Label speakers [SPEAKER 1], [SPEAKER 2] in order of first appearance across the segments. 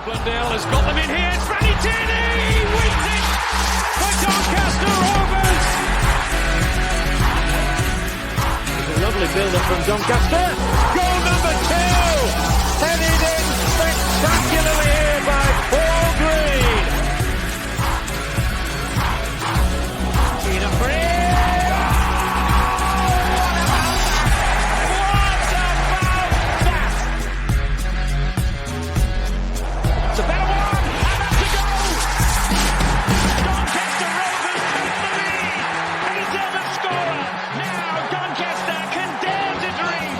[SPEAKER 1] Blundell has got them in here. It's Franny Tierney wins it for Doncaster Rovers. It's a lovely build-up from Doncaster. Goal number 2, headed in spectacularly here by Paul Green. Tina Free. It's a better one, and that's a goal! Doncaster Rovers take the lead. They deserve a scorer. Now Doncaster can dare to dream.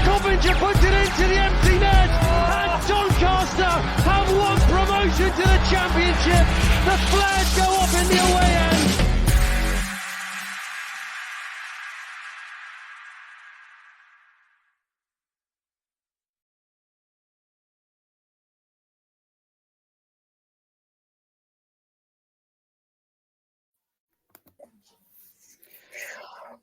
[SPEAKER 1] Coventry puts it into the empty net, and Doncaster have won promotion to the Championship. The flags go up in the away end.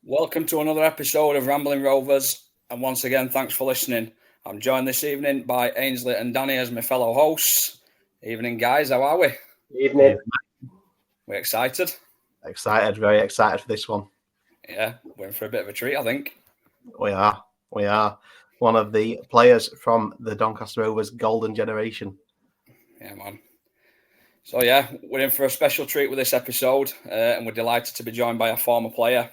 [SPEAKER 2] Welcome to another episode of Rambling Rovers, and once again, thanks for listening. I'm joined this evening by Ainsley and Danny as my fellow hosts. Evening, guys. How are we?
[SPEAKER 3] Evening.
[SPEAKER 2] We're excited.
[SPEAKER 3] Excited, very excited for this one.
[SPEAKER 2] Yeah, we're in for a bit of a treat, I think.
[SPEAKER 3] We are. One of the players from the Doncaster Rovers golden generation.
[SPEAKER 2] Yeah, man. So, yeah, we're in for a special treat with this episode, and we're delighted to be joined by a former player,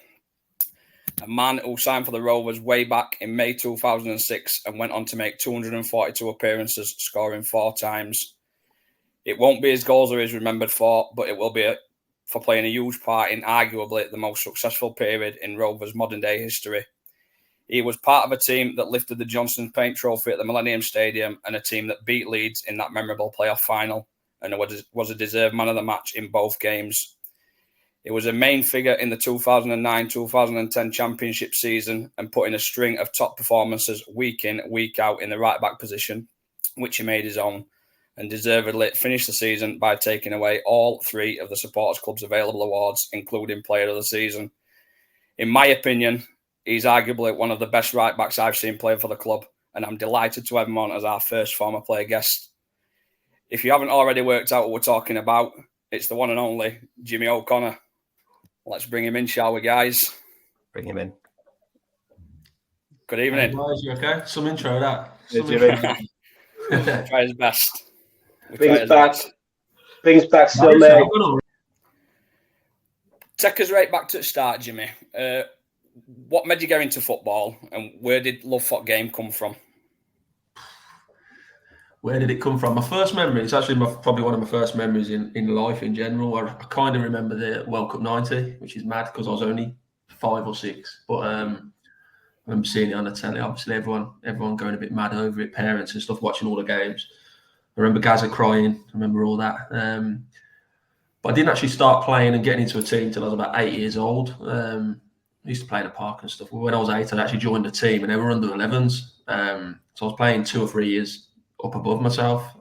[SPEAKER 2] a man who signed for the Rovers way back in May 2006 and went on to make 242 appearances, scoring 4 times. It won't be his goals or his remembered for, but it will be for playing a huge part in arguably the most successful period in Rovers' modern-day history. He was part of a team that lifted the Johnstone's Paint Trophy at the Millennium Stadium and a team that beat Leeds in that memorable playoff final and was a deserved man of the match in both games. He was a main figure in the 2009-2010 Championship season and put in a string of top performances week in, week out in the right-back position, which he made his own, and deservedly finished the season by taking away all 3 of the Supporters Club's available awards, including Player of the Season. In my opinion, he's arguably one of the best right-backs I've seen play for the club, and I'm delighted to have him on as our first former player guest. If you haven't already worked out what we're talking about, it's the one and only Jimmy O'Connor. Let's bring him in, shall we, guys?
[SPEAKER 3] Bring him in.
[SPEAKER 2] Good evening.
[SPEAKER 4] Hey boys, you okay? Some intro, that.
[SPEAKER 2] Try his best.
[SPEAKER 3] Brings back so many.
[SPEAKER 2] Take us right back to the start, Jimmy. What made you get into football, and where did love for game come from?
[SPEAKER 4] Where did it come from? My first memory, it's actually probably one of my first memories in life in general. I kind of remember the World Cup 90, which is mad because I was only 5 or 6. But I remember seeing it on the telly. Obviously, everyone going a bit mad over it, parents and stuff, watching all the games. I remember Gaza crying. I remember all that. But I didn't actually start playing and getting into a team until I was about 8 years old. I used to play in the park and stuff. When I was 8, I actually joined a team and they were under 11s. So I was playing 2 or 3 years up above myself,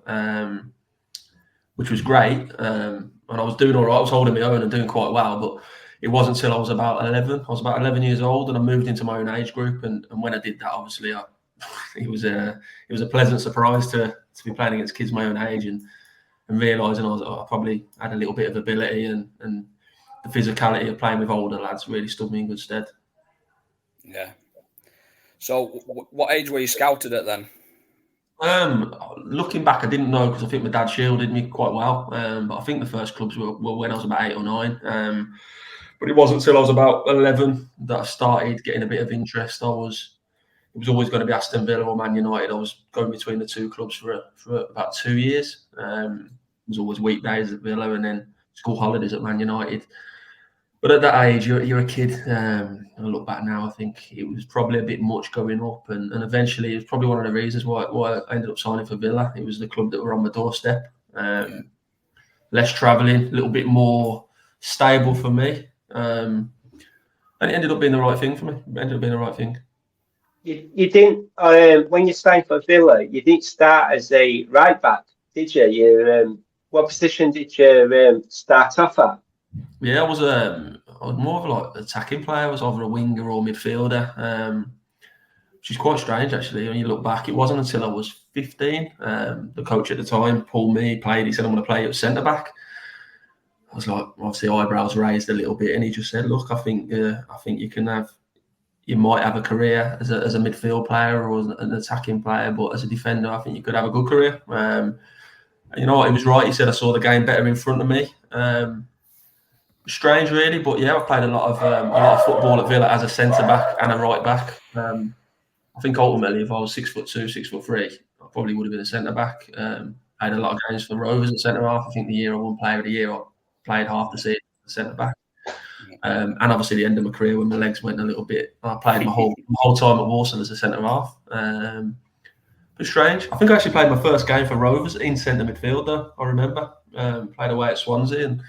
[SPEAKER 4] which was great. And I was doing all right. I was holding my own and doing quite well. But it wasn't until I was about 11. I was about 11 years old and I moved into my own age group. And when I did that, obviously, it was a pleasant surprise to be playing against kids my own age and realising I probably had a little bit of ability and the physicality of playing with older lads really stood me in good stead.
[SPEAKER 2] Yeah. So what age were you scouted at then?
[SPEAKER 4] Looking back, I didn't know because I think my dad shielded me quite well. But I think the first clubs were when I was about 8 or 9. But it wasn't until I was about 11 that I started getting a bit of interest. It was always going to be Aston Villa or Man United. I was going between the 2 clubs for about 2 years. It was always weekdays at Villa and then school holidays at Man United. But at that age, you're a kid. I look back now, I think it was probably a bit much going up. And eventually, it was probably one of the reasons why I ended up signing for Villa. It was the club that were on my doorstep. Less travelling, a little bit more stable for me. And it ended up being the right thing for me.
[SPEAKER 3] You didn't, when you signed for Villa, you didn't start as a right back, did you? What position did you start off at?
[SPEAKER 4] Yeah, I was more of a attacking player. I was either a winger or midfielder. which is quite strange actually. When you look back, it wasn't until I was 15. The coach at the time, Paul Mee, played. He said, "I'm going to play you at centre back." I was like, obviously, eyebrows raised a little bit, and he just said, "Look, I think you might have a career as a midfield player or an attacking player, but as a defender, I think you could have a good career." You know what? He was right. He said, "I saw the game better in front of me." Strange, really, but yeah, I've played a lot of football at Villa as a centre back and a right back. I think ultimately, if I was 6'2", 6'3", I probably would have been a centre back. I had a lot of games for the Rovers at centre half. I think the year I won Player of the Year, I played half the season at centre back. And obviously the end of my career when my legs went a little bit. I played my whole time at Walsall as a centre half. But strange. I think I actually played my first game for Rovers in centre midfield though. I remember played away at Swansea and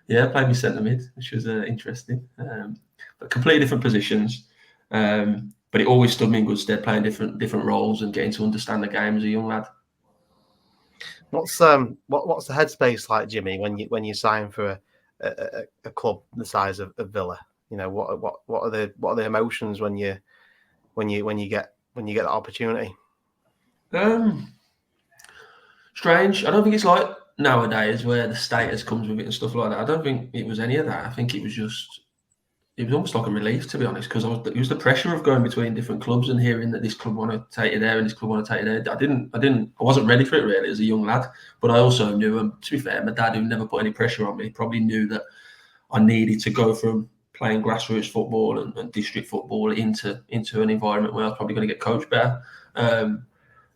[SPEAKER 4] played me centre mid, which was interesting. But completely different positions. But it always stood me in good stead playing different roles and getting to understand the game as a young lad.
[SPEAKER 5] What's the headspace like, Jimmy, when you sign for a club the size of Villa? You know, what are the emotions when you get that opportunity?
[SPEAKER 4] Strange. I don't think it's like nowadays where the status comes with it and stuff like that. I don't think it was any of that. I think it was almost like a relief, to be honest, because it was the pressure of going between different clubs and hearing that this club want to take you there and this club want to take you there. I wasn't ready for it really as a young lad, but I also knew, to be fair, my dad, who never put any pressure on me, probably knew that I needed to go from playing grassroots football and district football into an environment where I was probably going to get coached better. And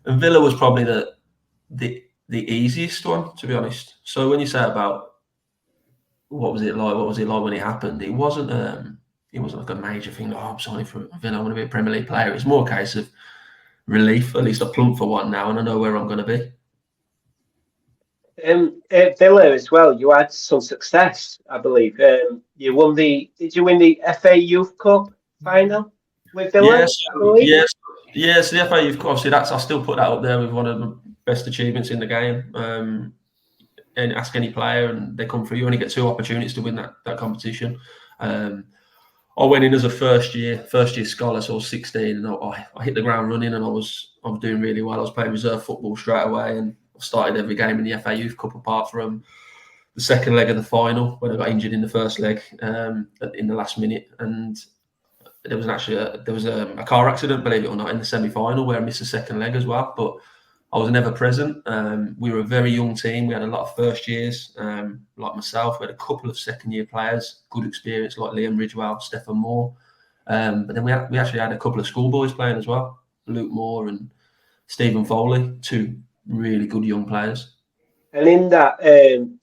[SPEAKER 4] Villa was probably the easiest one, to be honest. So when you say about what was it like when it happened, it wasn't like a major thing. I'm signing for Villa, I'm going to be a Premier League player. It's more a case of relief. At least I plumped for one now and I know where I'm going to be.
[SPEAKER 3] At Villa as well, you had some success, I believe. Did you win the FA Youth Cup final with Villa?
[SPEAKER 4] Yes, the FA Youth Cup, obviously I still put that up there with one of the best achievements in the game. And ask any player and they come through. You only get 2 opportunities to win that competition. I went in as a first year scholar, so I was 16, and I hit the ground running, and I was doing really well. I was playing reserve football straight away, and I started every game in the FA Youth Cup apart from the second leg of the final when I got injured in the first leg in the last minute. And there was a car accident, believe it or not, in the semi-final where I missed the second leg as well. But I was never present. We were a very young team. We had a lot of first years, like myself. We had a couple of second year players, good experience, like Liam Ridgewell, Stephen Moore. But then we actually had a couple of schoolboys playing as well, Luke Moore and Stephen Foley, 2 really good young players.
[SPEAKER 3] And in that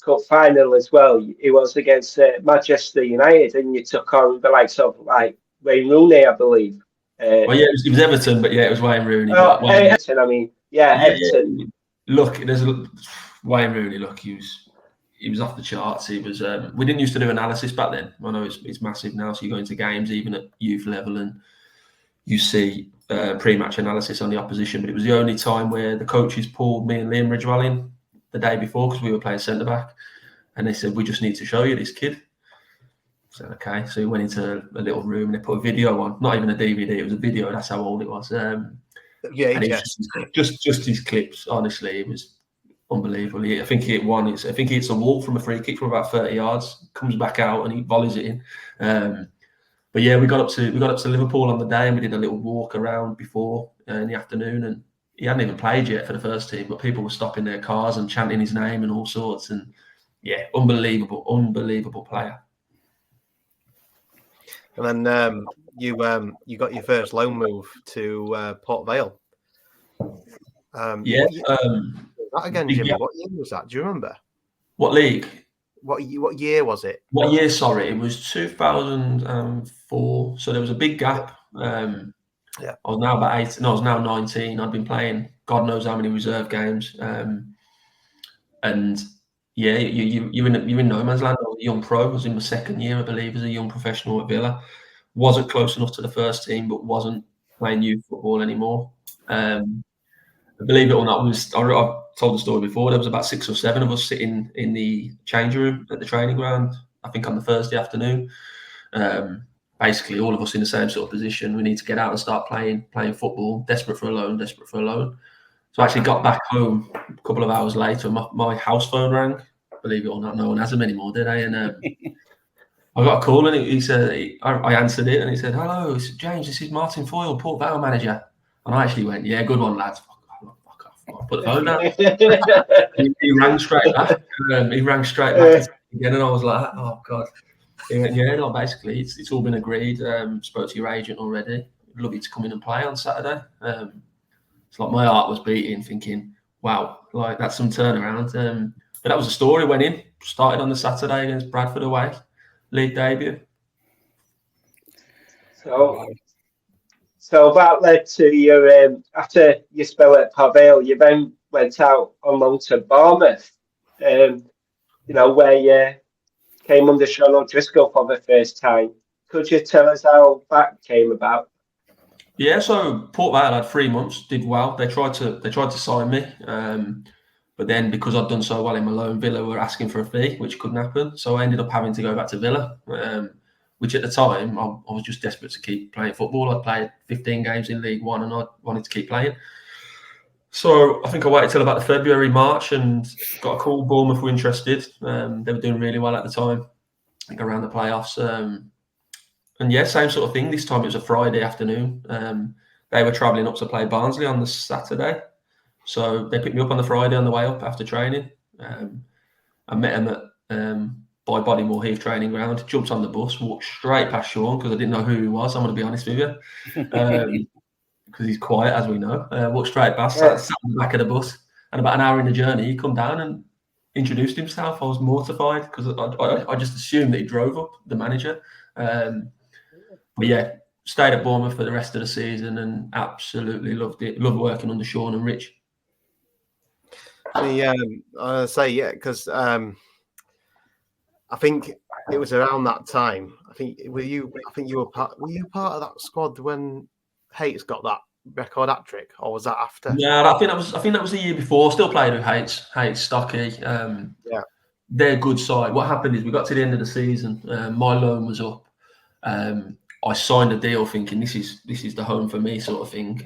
[SPEAKER 3] cup final as well, it was against Manchester United, and you took on the likes of Wayne Rooney, I believe.
[SPEAKER 4] Well, yeah, it was Everton, but yeah, it was Wayne Rooney.
[SPEAKER 3] Everton, I mean. Yeah, Everton.
[SPEAKER 4] Look, Wayne Rooney. Look, he was off the charts. He was. We didn't used to do analysis back then. I know it's massive now. So you go into games even at youth level and you see pre-match analysis on the opposition. But it was the only time where the coaches pulled me and Liam Ridgewell in the day before because we were playing centre back, and they said, "We just need to show you this kid." I said, "Okay." So we went into a little room and they put a video on. Not even a DVD. It was a video. That's how old it was. Just his clips. Honestly, it was unbelievable. I think he hit one. I think he hits a wall from a free kick from about 30 yards. Comes back out and he volleys it in. But yeah, we got up to Liverpool on the day and we did a little walk around before in the afternoon. And he hadn't even played yet for the first team, but people were stopping their cars and chanting his name and all sorts. And yeah, unbelievable player.
[SPEAKER 5] And then you got your first loan move to Port Vale. That again, Jimmy. What year was that? Do you remember?
[SPEAKER 4] What league?
[SPEAKER 5] What year was it?
[SPEAKER 4] What year? Sorry, it was 2004. So there was a big gap. I was now about 8. No, I was now 19. I'd been playing God knows how many reserve games. And yeah, you're in no man's land. I was a young pro. I was in my second year, I believe, as a young professional at Villa. Wasn't close enough to the first team, but wasn't playing youth football anymore. Believe it or not, I've told the story before. There was about 6 or 7 of us sitting in the change room at the training ground, I think on the Thursday afternoon. basically all of us in the same sort of position. We need to get out and start playing football. Desperate for a loan. So I actually got back home a couple of hours later. My house phone rang. Believe it or not, no one has them anymore, did they? And I got a call and he said, I answered it and he said, "Hello, it's James. This is Martin Foyle, Port Vale manager." And I actually went, "Yeah, good one, lads." Fuck off. I put the phone down. He rang straight back. Again, and I was like, "Oh God." He went, "Yeah, no, basically, it's all been agreed. Spoke to your agent already. Love you to come in and play on Saturday." It's like my heart was beating, thinking, "Wow, like that's some turnaround." But that was the story. Went in, started on the Saturday against Bradford away, league debut.
[SPEAKER 3] So that led to your after your spell at Port Vale, you then went out on loan to Bournemouth. Where you came under Sean O'Driscoll for the first time. Could you tell us how that came about?
[SPEAKER 4] Yeah, so Port Vale had 3 months, did well. They tried to sign me, but then because I'd done so well in my loan, Villa were asking for a fee, which couldn't happen. So I ended up having to go back to Villa, which at the time I was just desperate to keep playing football. I'd played 15 games in League One and I wanted to keep playing. So I think I waited till about the February, March and got a call. Bournemouth were interested. They were doing really well at the time, I think around the playoffs. And yeah, same sort of thing. This time it was a Friday afternoon. They were travelling up to play Barnsley on the Saturday. So they picked me up on the Friday on the way up after training. I met them at by Bodymore Heath training ground, jumped on the bus, walked straight past Sean because I didn't know who he was, I'm going to be honest with you. Because he's quiet, as we know. Walked straight past, sat on the back of the bus. And about an hour in the journey, he come down and introduced himself. I was mortified because I just assumed that he drove up, the manager. But yeah, stayed at Bournemouth for the rest of the season and absolutely loved it. Loved working under Sean and Rich.
[SPEAKER 5] I say because I think it was around that time. I think you were part of that squad when Hates got that record hat trick, or was that after?
[SPEAKER 4] Yeah, I think that was the year before. Still played with Hates, Stocky. They're good side. What happened is we got to the end of the season. My loan was up. I signed a deal thinking this is the home for me sort of thing.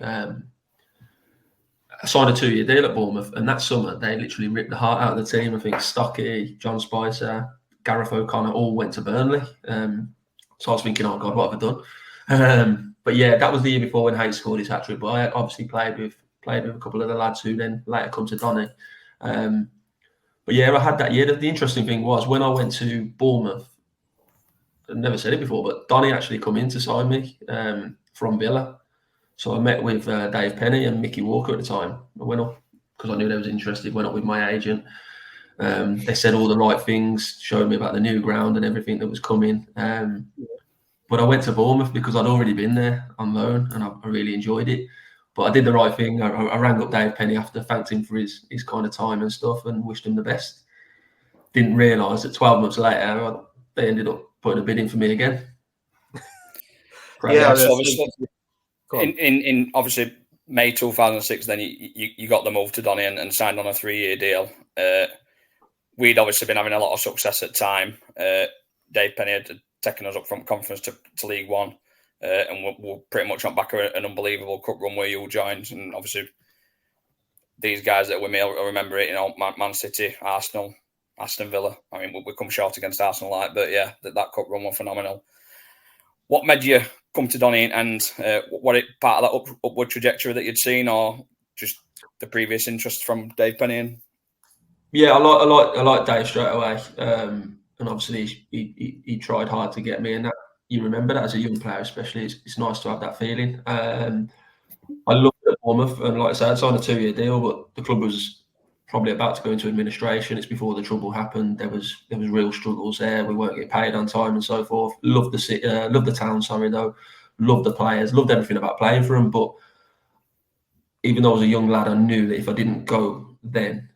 [SPEAKER 4] I signed a 2-year deal at Bournemouth, and that summer they literally ripped the heart out of the team. I think Stocky, John Spicer, Gareth O'Connor all went to Burnley. So I was thinking, oh God, what have I done? But yeah, that was the year before when Hayes scored his hat trick. But I obviously played with a couple of the lads who then later come to Donny. But yeah, I had that year. The interesting thing was when I went to Bournemouth, I've never said it before, but Donny actually come in to sign me from Villa. So I met with Dave Penny and Mickey Walker at the time. I went up because I knew they was interested, went up with my agent. They said all the right things, showed me about the new ground and everything that was coming. But I went to Bournemouth because I'd already been there on loan and I really enjoyed it. But I did the right thing. I rang up Dave Penny after, thanked him for his kind of time and stuff and wished him the best. Didn't realise that 12 months later, they ended up putting a bid in for me again.
[SPEAKER 2] Yeah, so obviously, in obviously May 2006, then you got the move to Donny and signed on a 3-year deal. We'd obviously been having a lot of success at the time. Dave Penny had taken us up from conference to League One, and we're pretty much on back of an unbelievable cup run where you joined. And obviously, these guys that were with me, I remember it. Man City, Arsenal, Aston Villa. I mean, we come short against Arsenal, but yeah, that cup run was phenomenal. What made you come to Donny, and what it part of that upward trajectory that you'd seen, or just the previous interest from Dave Penny?
[SPEAKER 4] Yeah, I like Dave straight away, and obviously he tried hard to get me, and that you remember that as a young player, especially. It's nice to have that feeling. I loved it at Bournemouth, and like I said, I signed a 2-year deal, but the club was probably about to go into administration. It's before the trouble happened. There was real struggles there. We weren't getting paid on time and so forth. Loved the city, loved the town. Sorry though, loved the players, loved everything about playing for them. But even though I was a young lad, I knew that if I didn't go then,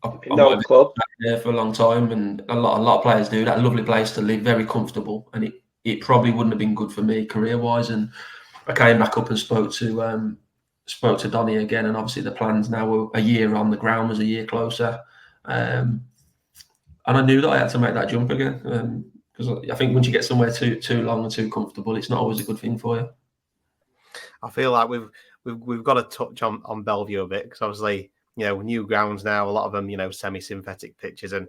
[SPEAKER 4] I might have been there for a long time. And a lot of players do that. Lovely place to live, very comfortable, and it probably wouldn't have been good for me career wise. And I came back up and spoke to Donny again, and obviously the plans now were a year on, the ground was a year closer, and I knew that I had to make that jump again, because I think once you get somewhere too long and too comfortable, it's not always a good thing for you.
[SPEAKER 5] I feel like we've got to touch on Bellevue a bit, because obviously, new grounds now, a lot of them, semi-synthetic pitches, and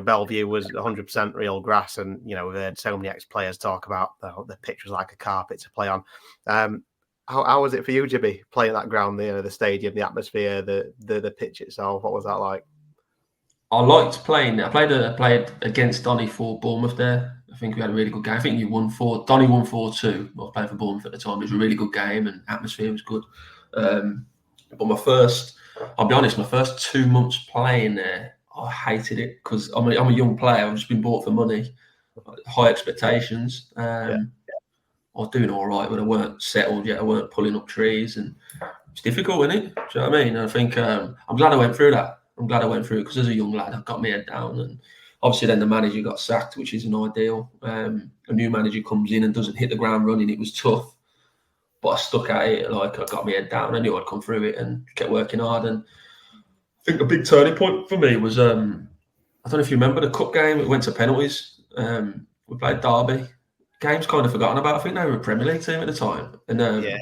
[SPEAKER 5] Bellevue was 100% real grass, and we've heard so many ex-players talk about the pitch was like a carpet to play on. How was it for you, Jimmy, playing that ground, the stadium, the atmosphere, the pitch itself? What was that like?
[SPEAKER 4] I liked playing. I played against Donny for Bournemouth there. I think we had a really good game. I think Donny won 4-2. I was playing for Bournemouth at the time. It was a really good game and atmosphere was good. But I'll be honest, my first 2 months playing there, I hated it, because I'm a young player. I've just been bought for money, high expectations. I was doing all right, but I weren't settled yet. I weren't pulling up trees, and it's difficult, isn't it? Do you know what I mean? And I think I'm glad I went through that. I'm glad I went through it, because as a young lad, I got my head down, and obviously then the manager got sacked, which isn't ideal. A new manager comes in and doesn't hit the ground running. It was tough, but I stuck at it. Like, I got my head down. I knew I'd come through it and kept working hard. And I think a big turning point for me was I don't know if you remember the cup game. It went to penalties. We played Derby. Game's kind of forgotten about. I think they were a Premier League team at the time, and I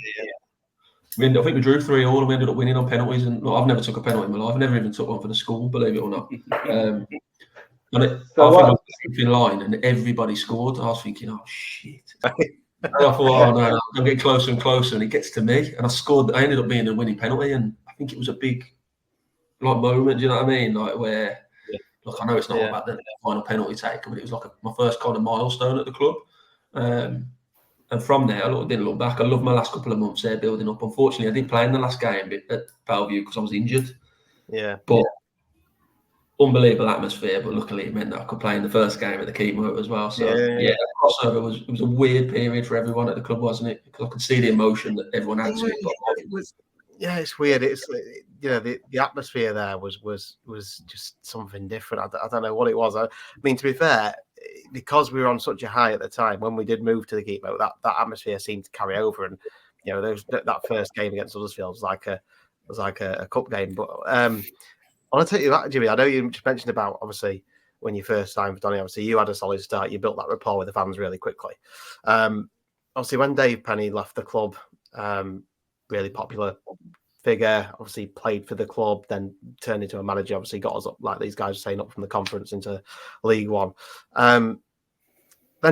[SPEAKER 4] think we drew 3-3, and we ended up winning on penalties. And I've never took a penalty in my life. I never even took one for the school, believe it or not. I think I was in line, and everybody scored. I was thinking, oh shit! And I thought, oh no, I'm getting closer and closer, and it gets to me, and I scored. I ended up being a winning penalty, and I think it was a big moment. Do you know what I mean? Like, where, look, I know it's not about the final penalty taker, but it was like my first kind of milestone at the club. And from there, I didn't look back. I loved my last couple of months there building up. Unfortunately, I didn't play in the last game at Bellevue because I was injured. But unbelievable atmosphere. But luckily, it meant that I could play in the first game at the Keepmoat as well. So that crossover was a weird period for everyone at the club, wasn't it? Because I could see the emotion that everyone had to it.
[SPEAKER 5] It was, it's weird. It's the atmosphere there was just something different. I don't know what it was. I mean, to be fair, because we were on such a high at the time, when we did move to the Keepmoat, that atmosphere seemed to carry over. And that first game against Huddersfield was like a cup game. But I want to take you back, Jimmy. I know you just mentioned about, obviously, when you first signed for Donny, obviously you had a solid start. You built that rapport with the fans really quickly. Obviously, when Dave Penny left the club, really popular figure, obviously played for the club, then turned into a manager, obviously got us up, like these guys are saying, up from the conference into League One. Then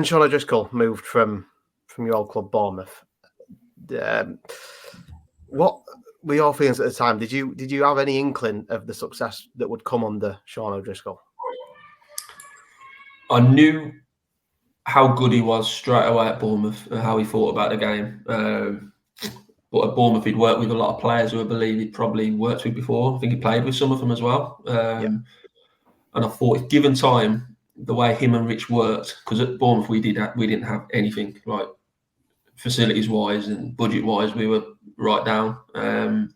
[SPEAKER 5] Sean O'Driscoll moved from your old club, Bournemouth. What were your feelings at the time? Did you have any inkling of the success that would come under Sean O'Driscoll?
[SPEAKER 4] I knew how good he was straight away at Bournemouth and how he thought about the game. But at Bournemouth, he'd worked with a lot of players who I believe he'd probably worked with before. I think he played with some of them as well. And I thought, if given time, the way him and Rich worked, because at Bournemouth we didn't have anything, like facilities wise and budget wise, we were right down. And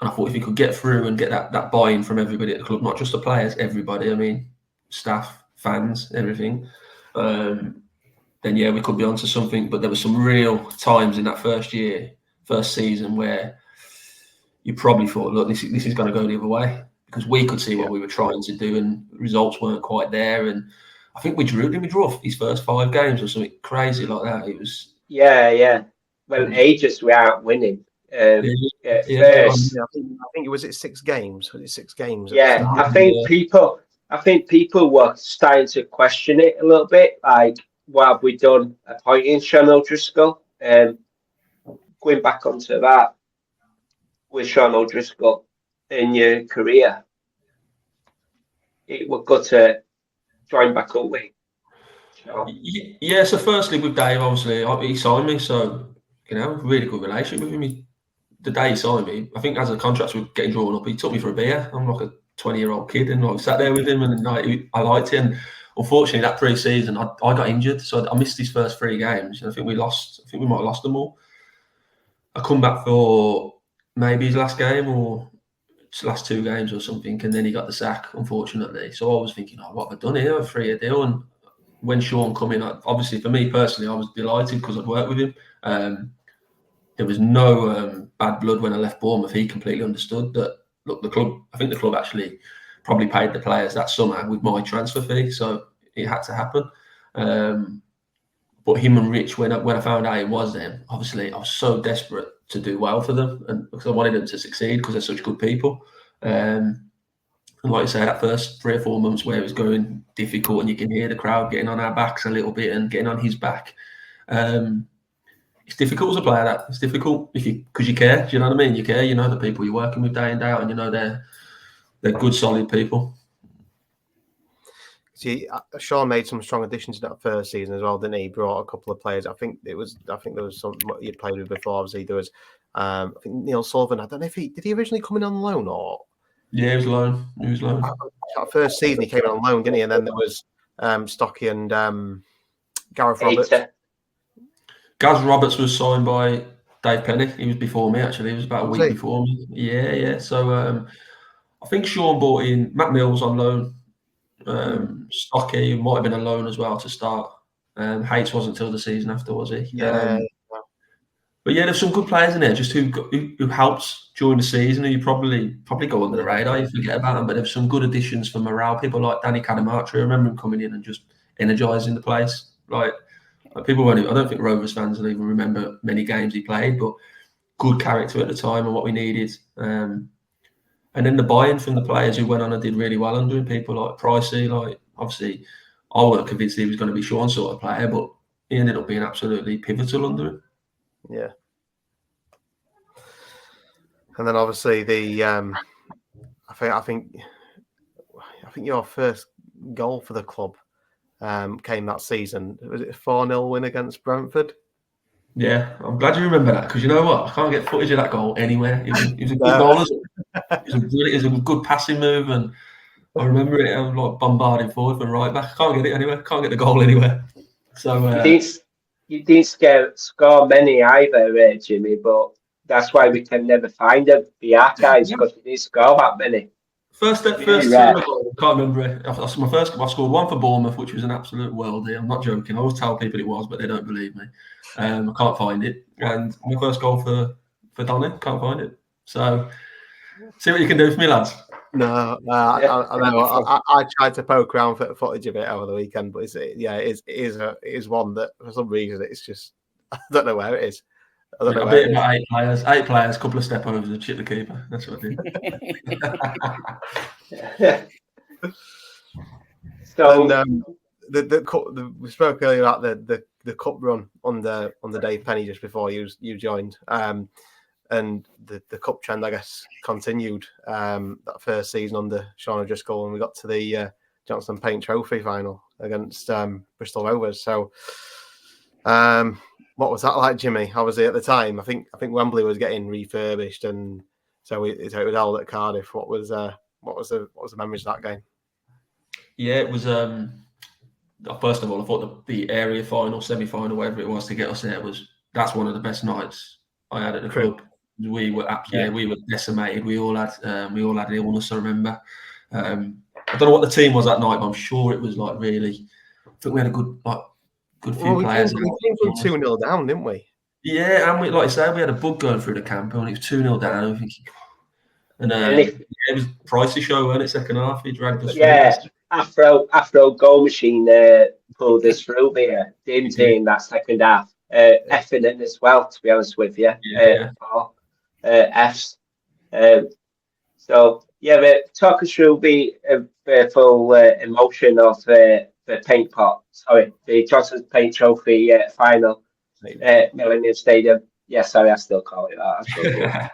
[SPEAKER 4] I thought if he could get through and get that buy-in from everybody at the club, not just the players, everybody, I mean, staff, fans, everything, then we could be onto something. But there were some real times in that first season where you probably thought, look, this is going to go the other way, because we could see what we were trying to do and results weren't quite there. And I think we drew his first 5 games or something crazy like that. It was
[SPEAKER 3] well, ages without winning.
[SPEAKER 5] I think it was 6 games. Was it 6 games?
[SPEAKER 3] Yeah, I think people were starting to question it a little bit, like, what have we done appointing Sean O'Driscoll? Going back onto that, with Sean O'Driscoll in your career, it would go to join back up with.
[SPEAKER 4] Yeah, so firstly with Dave, obviously, he signed me, so, really good relationship with him. The day he signed me, I think as the contracts were getting drawn up, he took me for a beer. I'm like a 20-year-old kid, and I sat there with him, and I liked it. And unfortunately, that pre-season, I got injured, so I missed his first 3 games. I think we might have lost them all. I come back for maybe his last game or his last 2 games or something, and then he got the sack, unfortunately. So I was thinking, what have I done here? A 3-year deal. And when Sean come in, obviously for me personally, I was delighted because I'd worked with him. There was no bad blood when I left Bournemouth. He completely understood that, look, I think the club actually probably paid the players that summer with my transfer fee, so it had to happen. But him and Rich, when I found out it was them, obviously I was so desperate to do well for them, and because I wanted them to succeed because they're such good people. And like you say, that first 3 or 4 months where it was going difficult, and you can hear the crowd getting on our backs a little bit and getting on his back. It's difficult as a player. That it's difficult because you care. Do you know what I mean? You care. You know the people you're working with day in day out, and you know they're good, solid people.
[SPEAKER 5] See, Sean made some strong additions in that first season as well, didn't he? He brought a couple of players. I think there was some you'd played with before. Obviously, there was I think Neil Sullivan. I don't know if did he originally come in on loan or.
[SPEAKER 4] Yeah, he was loan.
[SPEAKER 5] That first season he came in on loan, didn't he? And then there was Stocky and Gareth Roberts.
[SPEAKER 4] Gaz Roberts was signed by Dave Penny. He was before me, actually. He was about a week before me. Yeah. So I think Sean brought in Matt Mills on loan. Stocky might have been a loan as well to start. Hates wasn't until the season after, was he?
[SPEAKER 5] Yeah.
[SPEAKER 4] But yeah, there's some good players in there just who helps during the season, who you probably go under the radar, you forget about them. But there's some good additions for morale. People like Danny Cadamartri, I remember him coming in and just energising the place. Like people won't. I don't think Rovers fans will even remember many games he played, but good character at the time and what we needed. And then the buy-in from the players who went on and did really well under him, people like Pricey, like obviously I wasn't convinced he was going to be Sean's sort of player, but he ended up being absolutely pivotal under him.
[SPEAKER 5] Yeah. And then obviously I think your first goal for the club came that season. Was it a 4-0 win against Brentford?
[SPEAKER 4] Yeah, I'm glad you remember that, because you know what? I can't get footage of that goal anywhere. It was a good goal. It was a good passing move, and I remember it. I was like bombarding forward from right back. I can't get it anywhere. Can't get the goal anywhere. So
[SPEAKER 3] you didn't score many either, Jimmy. But that's why we can never find them, the archives, because you didn't score that many.
[SPEAKER 4] First goal, I can't remember it. That's my first. I scored one for Bournemouth, which was an absolute worldie. I'm not joking. I always tell people it was, but they don't believe me. I can't find it. And my first goal for Donny, can't find it. So see what you can do for me, lads.
[SPEAKER 5] No, I know. I tried to poke around for footage of it over the weekend, but it is one that for some reason it's just I don't know where it is. I don't know where it is.
[SPEAKER 4] Eight players, couple of step overs and chip the keeper. That's what I did.
[SPEAKER 5] So we spoke earlier about the cup run under Dave Penny just before you joined, and the cup trend I guess continued that first season under Sean O'Driscoll, and we got to the Johnson Paint Trophy final against Bristol Rovers. So, what was that like, Jimmy? Obviously at the time, I think Wembley was getting refurbished, and so it was held at Cardiff. What was the memories of that game?
[SPEAKER 4] Yeah, it was. First of all, I thought the area final, semi-final, whatever it was to get us there that's one of the best nights I had at the club. We were we were decimated. We all had illness. I remember. I don't know what the team was that night, but I'm sure it was like really. I think we had a good few players.
[SPEAKER 5] We came from 2-0 down, didn't we?
[SPEAKER 4] Yeah, and we, like I said, we had a bug going through the camp, and it was 2-0 down. I think, it was Pricey show, wasn't it? Second half, he dragged us.
[SPEAKER 3] Yeah. Afro goal machine pulled us through there, didn't he, in that second half? Effing as well, to be honest with you. Fs. So but talk us through the full emotion of the the Johnson Paint Trophy final, Millennium Stadium. Yeah, sorry, I still call it that.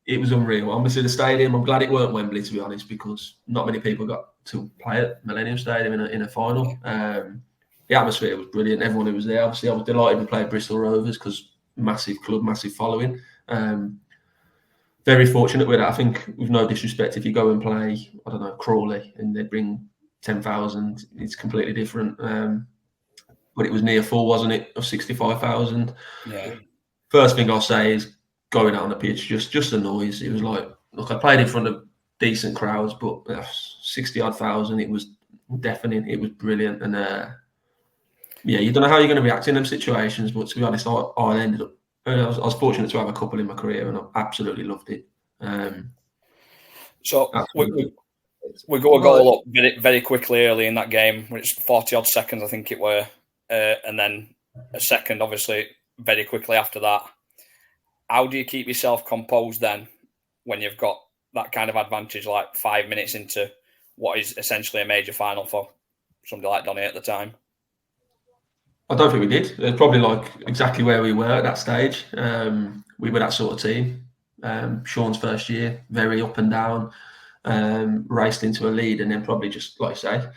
[SPEAKER 4] It was unreal. Obviously, the stadium, I'm glad it weren't Wembley, to be honest, because not many people got to play at Millennium Stadium in a final. The atmosphere was brilliant. Everyone who was there, obviously, I was delighted we played Bristol Rovers because massive club, massive following. Very fortunate with that. I think, with no disrespect, if you go and play, I don't know, Crawley, and they bring 10,000, it's completely different. But it was near full, wasn't it, of 65,000? Yeah. First thing I'll say is, going out on the pitch, just the noise. It was like, look, I played in front of decent crowds, but 60-odd thousand, it was deafening. It was brilliant. And you don't know how you're going to react in them situations, but to be honest, I ended up, I was fortunate to have a couple in my career, and I absolutely loved it.
[SPEAKER 2] So We got a goal up very, very quickly early in that game, which 40-odd seconds, I think it were. And then a second, obviously, very quickly after that. How do you keep yourself composed then when you've got that kind of advantage, like 5 minutes into what is essentially a major final for somebody like Donny at the time?
[SPEAKER 4] I don't think we did. It's probably like exactly where we were at that stage. We were that sort of team. Sean's first year, very up and down, raced into a lead, and then probably just, like you say,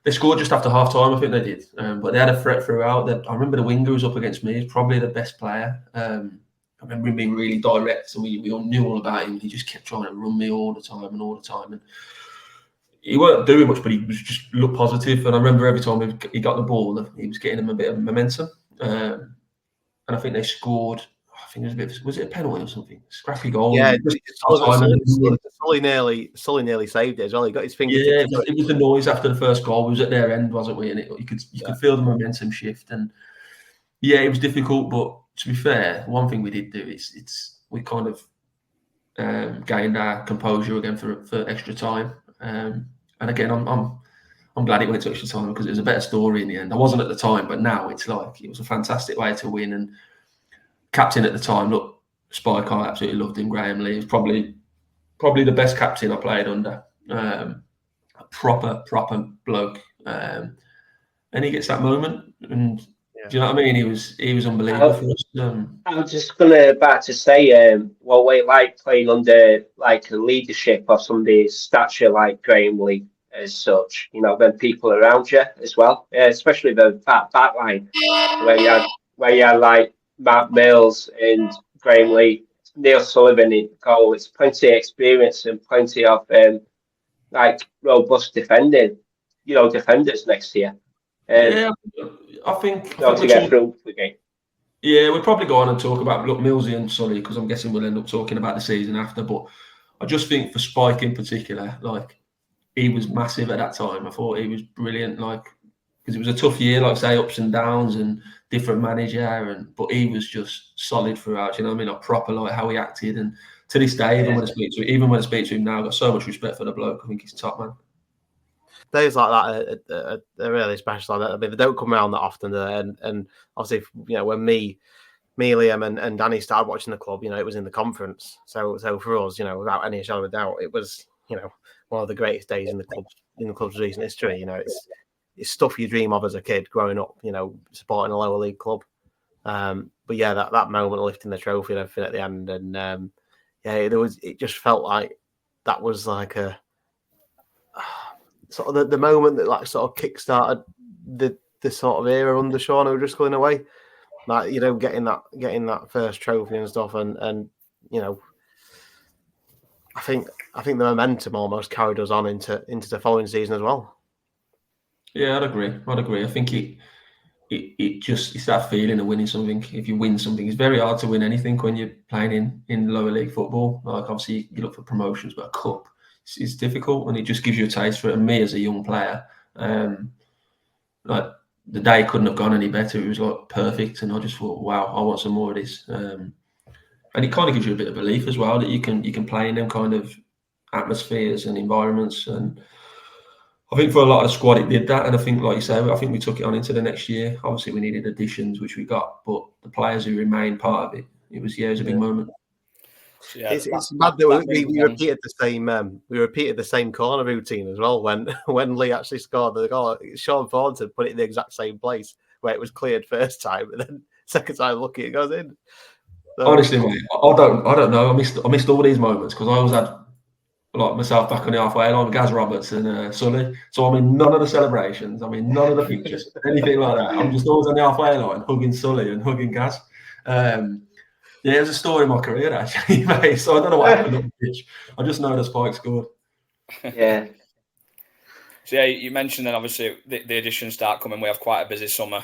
[SPEAKER 4] they scored just after half time. I think they did, but they had a threat throughout. I remember the winger who was up against me. He's probably the best player. I remember him being really direct, and we all knew all about him. He just kept trying to run me all the time. And he weren't doing much, but he was just looked positive. And I remember every time he got the ball, he was getting them a bit of momentum. And I think they scored. I think was it a penalty or something? Scrappy goal.
[SPEAKER 5] Yeah, Sully nearly saved it as well. He got his finger.
[SPEAKER 4] Yeah, it was the noise after the first goal. We was at their end, wasn't we? And you could feel the momentum shift. And yeah, it was difficult, but to be fair, one thing we did do is we kind of gained our composure again for extra time. And again, I'm glad it went to extra time because it was a better story in the end. I wasn't at the time, but now it's like it was a fantastic way to win. And captain at the time, look, Spike, I absolutely loved him. Graham Lee was probably the best captain I played under. A proper bloke, and he gets that moment. And do you know what I mean? He was unbelievable for us.
[SPEAKER 3] I was just about to say, what we like playing under like a leadership of somebody's stature like Graham Lee as such. You know, when people around you as well, especially the back line where you had like Matt Mills and Graham Lee, Neil Sullivan in goal. It's plenty of experience and plenty of like robust defending. You know, defenders next year.
[SPEAKER 4] Yeah, I think
[SPEAKER 3] to get through the game.
[SPEAKER 4] Yeah, we'll probably go on and talk about Millsy and Sully because I'm guessing we'll end up talking about the season after. But I just think for Spike in particular, like he was massive at that time. I thought he was brilliant, like because it was a tough year, like say ups and downs and different manager, but he was just solid throughout. You know what I mean? Like proper, like how he acted, and to this day, even when I speak to him now, I've got so much respect for the bloke. I think he's top man.
[SPEAKER 5] Days like that are really special. I mean, they don't come around that often. And obviously, you know, when me, Liam, and Danny started watching the club, you know, it was in the conference. So for us, you know, without any shadow of a doubt, it was, you know, one of the greatest days in the club's recent history. You know, it's stuff you dream of as a kid growing up. You know, supporting a lower league club. But yeah, that moment of lifting the trophy and everything at the end, and it just felt like that was like a sort of the moment that like sort of kickstarted the sort of era under Sean O'Driscoll in a way, like, you know, getting that first trophy and stuff, and you know, I think the momentum almost carried us on into the following season as well.
[SPEAKER 4] Yeah, I'd agree. I think it's that feeling of winning something. If you win something, it's very hard to win anything when you're playing in lower league football. Like obviously you look for promotions, but a cup, it's difficult, and it just gives you a taste for it. And me as a young player, like the day couldn't have gone any better. It was like perfect, and I just thought, wow, I want some more of this. And it kind of gives you a bit of belief as well that you can play in them kind of atmospheres and environments. And I think for a lot of the squad, it did that. And I think, like you say, I think we took it on into the next year. Obviously, we needed additions, which we got, but the players who remained part of it, it was a big moment.
[SPEAKER 5] Yeah, it's mad that we repeated the same corner routine as well when Lee actually scored the goal. Sean Thornton put it in the exact same place where it was cleared first time, and then second time lucky it goes in. So,
[SPEAKER 4] honestly, mate, I don't know. I missed all these moments because I always had like myself back on the halfway line with Gaz Roberts and Sully. So I'm in none of the celebrations. I'm in none of the pictures, anything like that. I'm just always on the halfway line, hugging Sully and hugging Gaz. Yeah, there's a story in my career actually, mate. So I don't know what happened on the pitch. I just know the Spike scored.
[SPEAKER 3] Yeah.
[SPEAKER 2] So yeah, you mentioned then obviously the additions start coming. We have quite a busy summer.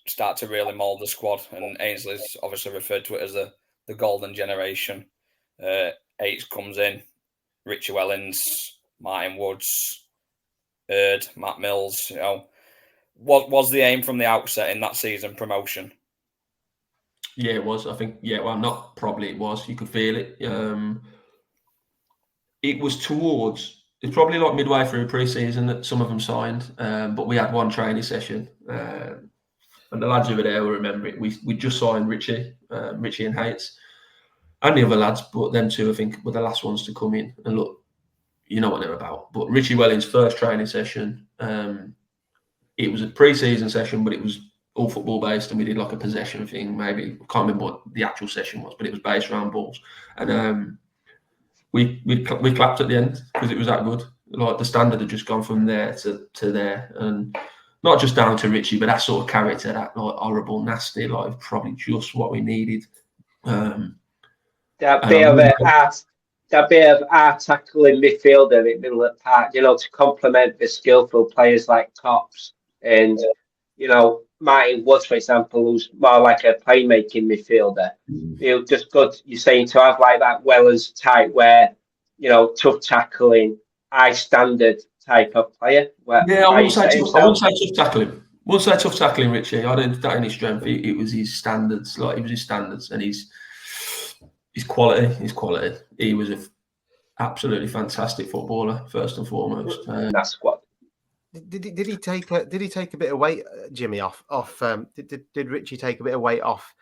[SPEAKER 2] Start to really mould the squad, and Ainsley's obviously referred to it as the golden generation. Eights comes in, Richie Wellens, Martin Woods, Erd, Matt Mills. You know, what was the aim from the outset in that season? Promotion.
[SPEAKER 4] Yeah, it was. I think. Yeah, well, not probably. It was. You could feel it. It was towards it's probably like midway through pre-season that some of them signed, but we had one training session, and the lads over there will remember it. We just signed Richie and Hates, and the other lads, but them two I think were the last ones to come in. And look, you know what they're about. But Richie Welling's first training session, it was a pre-season session, but it was all football based, and we did like a possession thing. Maybe I can't remember what the actual session was, but it was based around balls. And we clapped at the end because it was that good. Like the standard had just gone from there to there, and not just down to Richie, but that sort of character, that like horrible, nasty, like probably just what we needed.
[SPEAKER 3] That bit of art tackling midfielder in middle of the park, to complement the skillful players like Tops and Martin Woods, for example, who's more like a playmaking midfielder. Just good. You're saying to have like that Wellers type, where tough tackling, high standard type of player.
[SPEAKER 4] I wouldn't say tough tackling. Wouldn't say tough tackling, Richie. I don't think that any strength. It was his standards. Like it was his standards, and his quality. His quality. He was an absolutely fantastic footballer, first and foremost.
[SPEAKER 3] That's what.
[SPEAKER 5] Did he take a bit of weight, Jimmy, off? Did Richie take a bit of weight off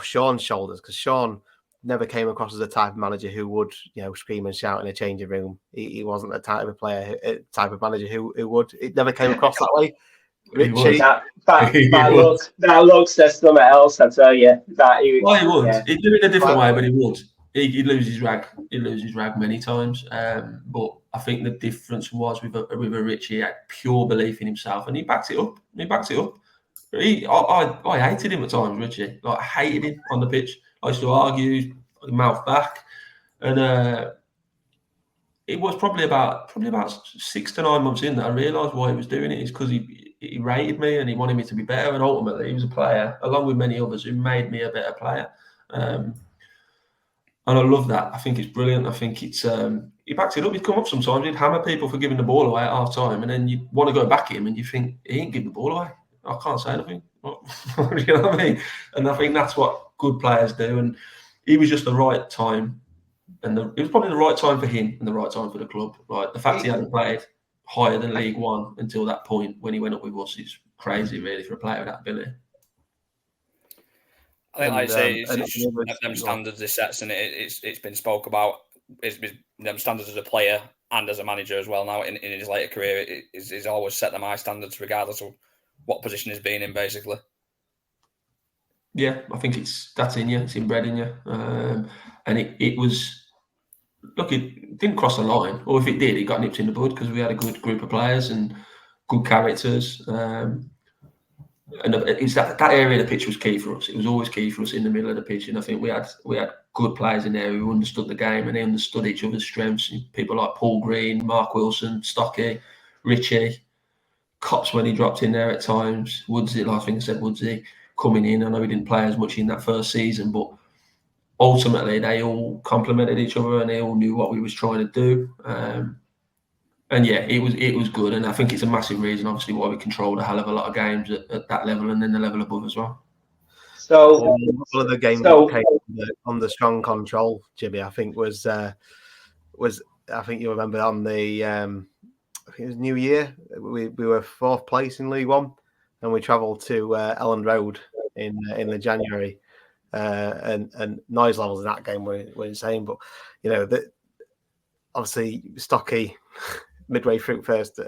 [SPEAKER 5] Sean's shoulders? Because Sean never came across as a type of manager who would, scream and shout in a changing room. He wasn't the type of manager who would. It never came across that way. Richie,
[SPEAKER 3] that looks says something else. I tell you that he
[SPEAKER 4] would.
[SPEAKER 3] Yeah.
[SPEAKER 4] He'd do it in a different way, but he would. He'd lose his rag. He'd lose his rag many times. But I think the difference was with a Richie, he had pure belief in himself, and he backed it up. I hated him at times, Richie. Like I hated him on the pitch. I used to argue, mouth back, and it was probably about 6 to 9 months in that I realised why he was doing it. Is because he rated me and he wanted me to be better, and ultimately he was a player, along with many others, who made me a better player. And I love that. I think it's brilliant. I think it's he backs it up. He'd come up sometimes. He'd hammer people for giving the ball away at half time, and then you want to go back at him, and you think he ain't giving the ball away. I can't say anything. You know what I mean? And I think that's what good players do. And he was just the right time, and it was probably the right time for him and the right time for the club. Like the fact he hadn't played higher than League One until that point when he went up with us is crazy, really, for a player with that ability.
[SPEAKER 2] I think, like I say, it's them standards he sets, and it's been spoke about. It's been them standards as a player and as a manager as well. Now in his later career, he's always set them high standards, regardless of what position he's been in, basically.
[SPEAKER 4] Yeah, I think that's in you. It's inbred in you, and it was. Look, it didn't cross the line, or if it did, it got nipped in the bud because we had a good group of players and good characters. And it's that area of the pitch was key for us. It was always key for us in the middle of the pitch, and I think we had good players in there who understood the game and they understood each other's strengths. People like Paul Green, Mark Wilson, Stocky, Richie, Cops when he dropped in there at times. Woodsy, like I think I said, Woodsy coming in. I know he didn't play as much in that first season, but ultimately they all complemented each other and they all knew what we was trying to do. And yeah, it was good, and I think it's a massive reason, obviously, why we controlled a hell of a lot of games at that level and then the level above as well.
[SPEAKER 5] So one of the games that came on the strong control, Jimmy, I think was I think you remember on the I think it was New Year. We were 4th place in League One, and we travelled to Elland Road in the January, and noise levels in that game were insane. But obviously Stocky. Midway through the first,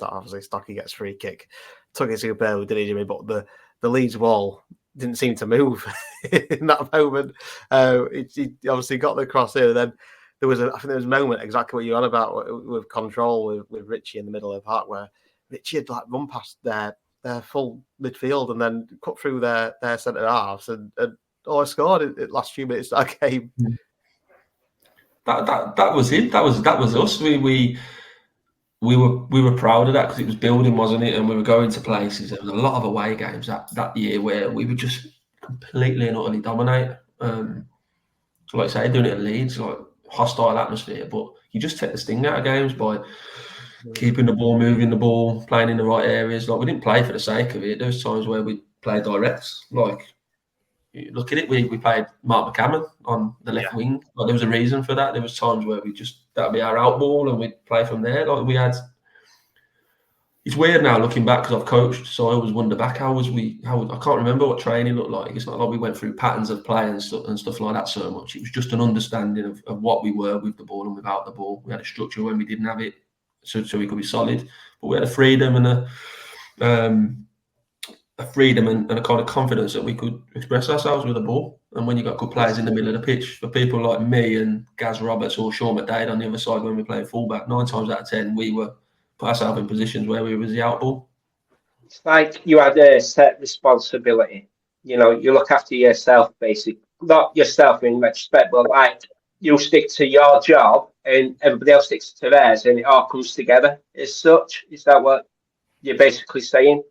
[SPEAKER 5] obviously Stocky gets free kick, took it super early, did he, Jimmy? But the Leeds wall didn't seem to move in that moment. He obviously got the cross here. Then there was a moment exactly what you're on about with control with Richie in the middle of the park, where Richie had like run past their full midfield and then cut through their centre halves and scored in the last few minutes of that game.
[SPEAKER 4] That was it. That was us. We were proud of that because it was building, wasn't it? And we were going to places. There was a lot of away games that year where we would just completely and utterly dominate. So like I say, doing it at Leeds, like hostile atmosphere, but you just take the sting out of games by keeping the ball, moving the ball, playing in the right areas. Like we didn't play for the sake of it. There was times where we played direct, like look at it. We played Mark McCammon on the left wing. Like, there was a reason for that. There was times where that'd be our out ball and we'd play from there. Like, we had. It's weird now looking back because I've coached, so I always wonder back I can't remember what training looked like. It's not like we went through patterns of play and stuff like that so much. It was just an understanding of what we were with the ball and without the ball. We had a structure when we didn't have it, so we could be solid. But we had a freedom and a kind of confidence that we could express ourselves with the ball. And when you got good players in the middle of the pitch, for people like me and Gaz Roberts or Sean McDade on the other side when we played fullback, 9 times out of 10 we were put ourselves in positions where we was the out ball.
[SPEAKER 3] It's like you had a set responsibility. You know, you look after yourself, basically. Not yourself in retrospect, but like you stick to your job and everybody else sticks to theirs and it all comes together as such. Is that what you're basically saying?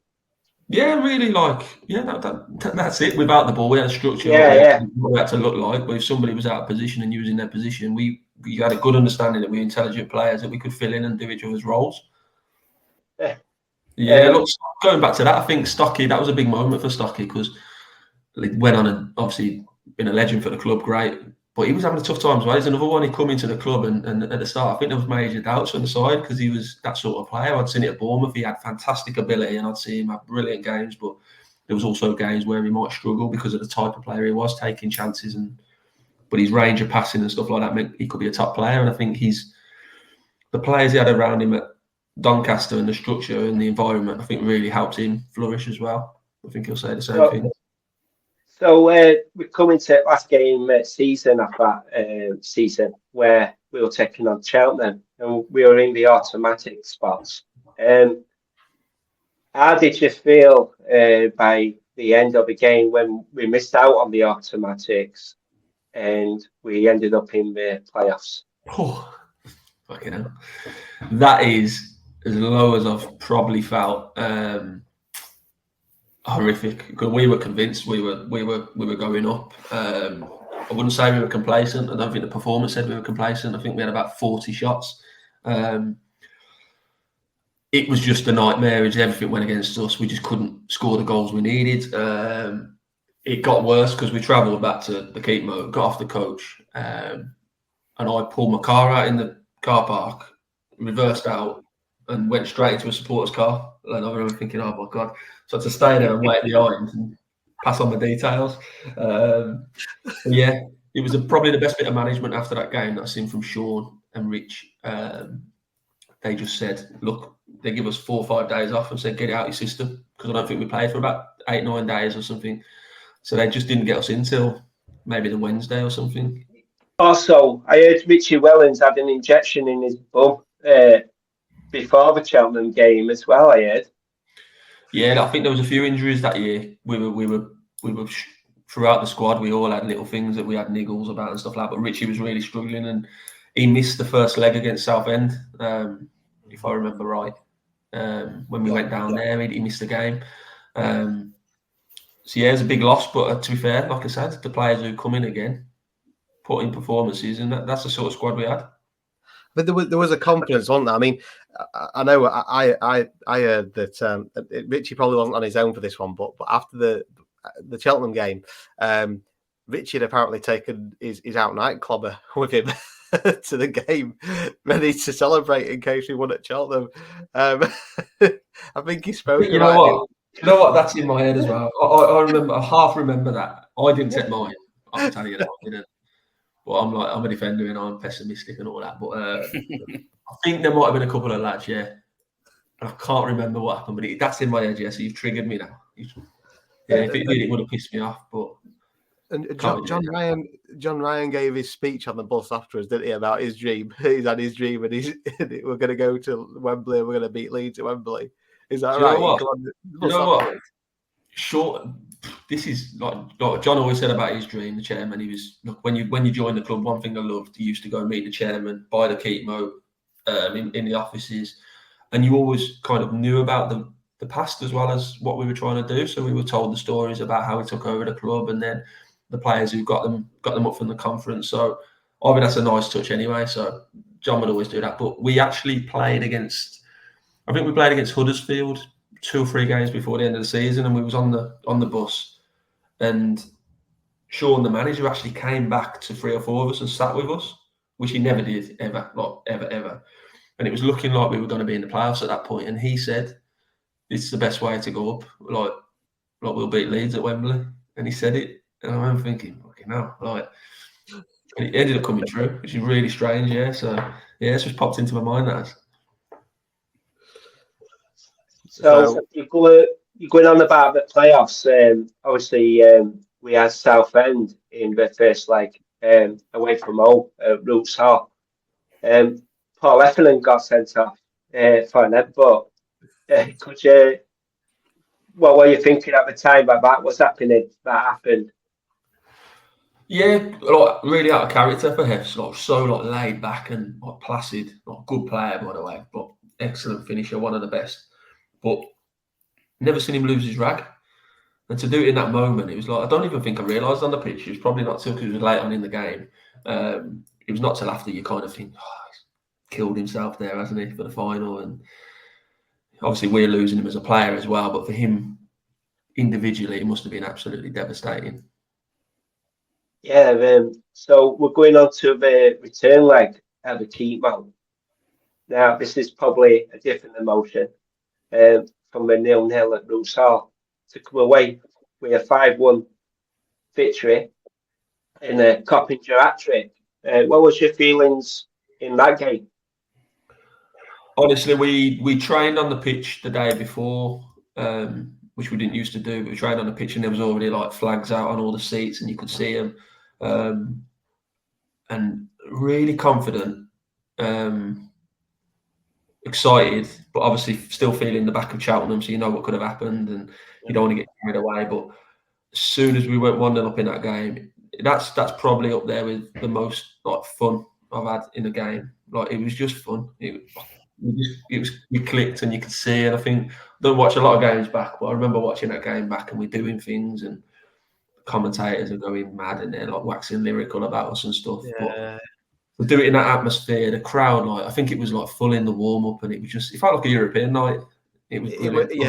[SPEAKER 4] Yeah, really, that's it. Without the ball, we had a structure. What we had to look like. But if somebody was out of position and you was in their position, we had a good understanding that we were intelligent players, that we could fill in and do each other's roles. Look, going back to that, I think Stocky, that was a big moment for Stocky because he went on and obviously been a legend for the club, great. But he was having a tough time as well. There's another one, he come into the club and at the start, I think there was major doubts on the side because he was that sort of player. I'd seen it at Bournemouth, he had fantastic ability and I'd see him have brilliant games, but there was also games where he might struggle because of the type of player he was, taking chances, but his range of passing and stuff like that meant he could be a top player. And I think the players he had around him at Doncaster and the structure and the environment, I think really helped him flourish as well. I think he'll say the same thing.
[SPEAKER 3] So we're coming to last game season of that season where we were taking on Cheltenham and we were in the automatic spots. How did you feel by the end of the game when we missed out on the automatics and we ended up in the playoffs?
[SPEAKER 4] Oh, fucking hell. That is as low as I've probably felt. Horrific. Because we were convinced we were going up. I wouldn't say we were complacent. I don't think the performance said we were complacent. I think we had about 40 shots. It was just a nightmare. Everything went against us. We just couldn't score the goals we needed. It got worse because we travelled back to the Keep Mode, got off the coach, and I pulled my car out in the car park, reversed out, and went straight into a supporter's car. And I remember thinking, oh my God. So to stay there and wait behind and pass on the details. It was probably the best bit of management after that game that I've seen from Sean and Rich. They just said, look, they give us 4 or 5 days off and said, get it out of your system. Because I don't think we played for about 8-9 days or something. So they just didn't get us in till maybe the Wednesday or something.
[SPEAKER 3] Also, I heard Richie Wellens had an injection in his bum before the Cheltenham game as well, I heard.
[SPEAKER 4] Yeah, I think there was a few injuries that year. We were throughout the squad. We all had little things that we had niggles about and stuff like that. But Richie was really struggling, and he missed the first leg against Southend, if I remember right. When we went down there, he missed the game. It's a big loss. But to be fair, like I said, the players who come in again, put in performances, and that's the sort of squad we had.
[SPEAKER 5] But there was a confidence, wasn't there? I mean, I know I heard that Richie probably wasn't on his own for this one, but after the Cheltenham game, Richie had apparently taken his out night clobber with him to the game, ready to celebrate in case we won at Cheltenham. I think he spoke.
[SPEAKER 4] You know what? That's in my head as well. I remember. I half remember that. I didn't take mine. I can tell you that I didn't. But I'm a defender and I'm pessimistic and all that. But I think there might have been a couple of lads, yeah. And I can't remember what happened, but that's in my head, yeah. So you've triggered me now. If it did, it would have pissed me off. But John
[SPEAKER 5] Ryan gave his speech on the bus afterwards, didn't he, about his dream? He's had his dream, and we're going to go to Wembley. And we're going to beat Leeds at Wembley. Is that right?
[SPEAKER 4] You know what? Sure. This is like John always said about his dream, the chairman. He was, look, when you join the club, one thing I loved, you used to go and meet the chairman, buy the Keep Mode in the offices, and you always kind of knew about the past as well as what we were trying to do. So we were told the stories about how we took over the club and then the players who got them up from the conference. So I think that's a nice touch anyway. So John would always do that. But we actually played against Huddersfield 2 or 3 games before the end of the season, and we was on the bus, and Sean, the manager, actually came back to 3 or 4 of us and sat with us, which he never did, ever, ever. And it was looking like we were going to be in the playoffs at that point. And he said, "It's the best way to go up. Like we'll beat Leeds at Wembley." And he said it. And I remember thinking, "Okay, now, like," and it ended up coming true, which is really strange. Yeah. So, yeah, it's just popped into my mind, that has.
[SPEAKER 3] So you're going on about the playoffs. Obviously, we had Southend in the first leg away from home at Roots Hall. Paul Effingham got sent off for an headbutt. Could you? What were you thinking at the time about what's happening? That happened.
[SPEAKER 4] Yeah, like really out of character for Hefs. Like so, like laid back and like placid. Like good player, by the way, but excellent finisher, one of the best. But never seen him lose his rag. And to do it in that moment, it was like, I don't even think I realised on the pitch. It was probably not till because it was late on in the game. It was not till after you kind of think, oh, he's killed himself there, hasn't he, for the final? And obviously we're losing him as a player as well. But for him individually, it must have been absolutely devastating.
[SPEAKER 3] Yeah, so we're going on to the return leg at the Keepmoat. Now, this is probably a different emotion from the 0-0 at Roots Hall to come away with a 5-1 victory in a Coppinger hat-trick. What was your feelings in that game?
[SPEAKER 4] Honestly, we trained on the pitch the day before, which we didn't used to do. But we trained on the pitch and there was already like flags out on all the seats and you could see them. And really confident, excited, but obviously still feeling the back of Cheltenham, so you know what could have happened and you don't want to get carried away. But as soon as we went 1-0 up in that game, that's probably up there with the most like fun I've had in a game. Like it was just fun. We clicked and you could see. And I think I don't watch a lot of games back, but I remember watching that game back and we're doing things and commentators are going mad and they're like waxing lyrical about us and stuff.
[SPEAKER 5] Yeah.
[SPEAKER 4] But we do it in that atmosphere, the crowd, like I think it was like full in the warm up, and it felt like a European night. It was brilliant.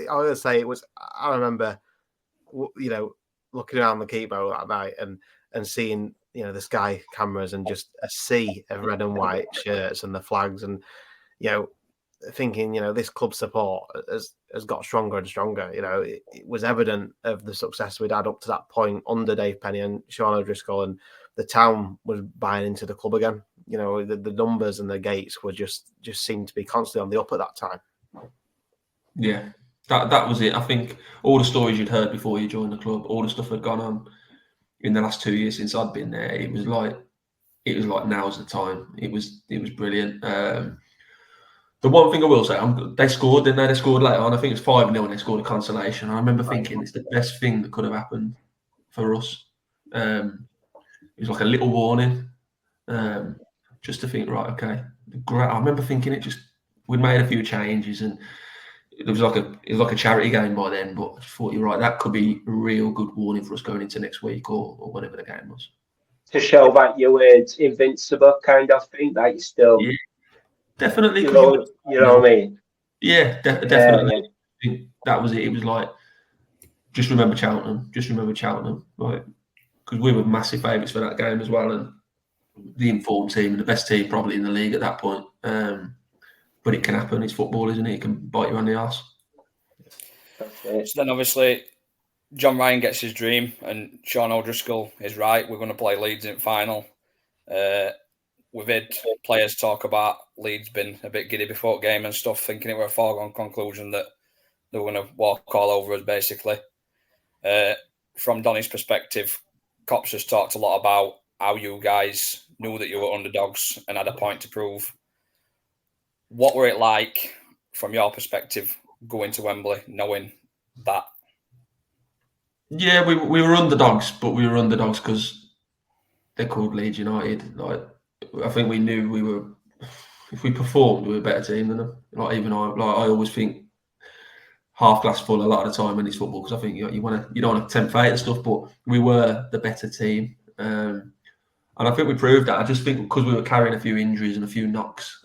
[SPEAKER 5] I would say it was. I remember, looking around the Keepmoat that night and seeing the Sky cameras and just a sea of red and white shirts and the flags, and thinking this club support has got stronger and stronger. It was evident of the success we'd had up to that point under Dave Penny and Sean O'Driscoll, and the town was buying into the club again. The numbers and the gates were just seemed to be constantly on the up at that time.
[SPEAKER 4] Yeah, that was it. I think all the stories you'd heard before you joined the club, all the stuff that had gone on in the last 2 years since I'd been there, it was like now's the time. It was brilliant. The one thing I will say, they scored, didn't they? They scored later on. I think it was 5-0 and they scored a consolation. I remember thinking it's the best thing that could have happened for us. It was like a little warning, just to think, right, okay. I remember thinking we'd made a few changes and it was like a charity game by then, but I thought you're right, that could be a real good warning for us going into next week or whatever the game was.
[SPEAKER 3] To show that you weren't invincible, kind of thing, that you still...
[SPEAKER 4] Yeah, definitely.
[SPEAKER 3] You know what I mean?
[SPEAKER 4] Yeah, definitely. I think that was it. It was like, just remember Cheltenham, like, because we were massive favourites for that game as well, and the informed team and the best team probably in the league at that point. But it can happen. It's football, isn't it? It can bite you on the arse.
[SPEAKER 2] So then obviously John Ryan gets his dream and Sean O'Driscoll is right. We're going to play Leeds in final. We've had players talk about Leeds being a bit giddy before the game and stuff, thinking it were a foregone conclusion that they were going to walk all over us, basically. From Donny's perspective, Cops has talked a lot about how you guys knew that you were underdogs and had a point to prove. What were it like, from your perspective, going to Wembley, knowing that?
[SPEAKER 4] Yeah, we were underdogs, but we were underdogs because they're called Leeds United. Like, I think we knew we were. If we performed, we were a better team than them. Like even I always think half glass full a lot of the time when it's football, because I think you don't want to tempt fate and stuff. But we were the better team, and I think we proved that. I just think because we were carrying a few injuries and a few knocks.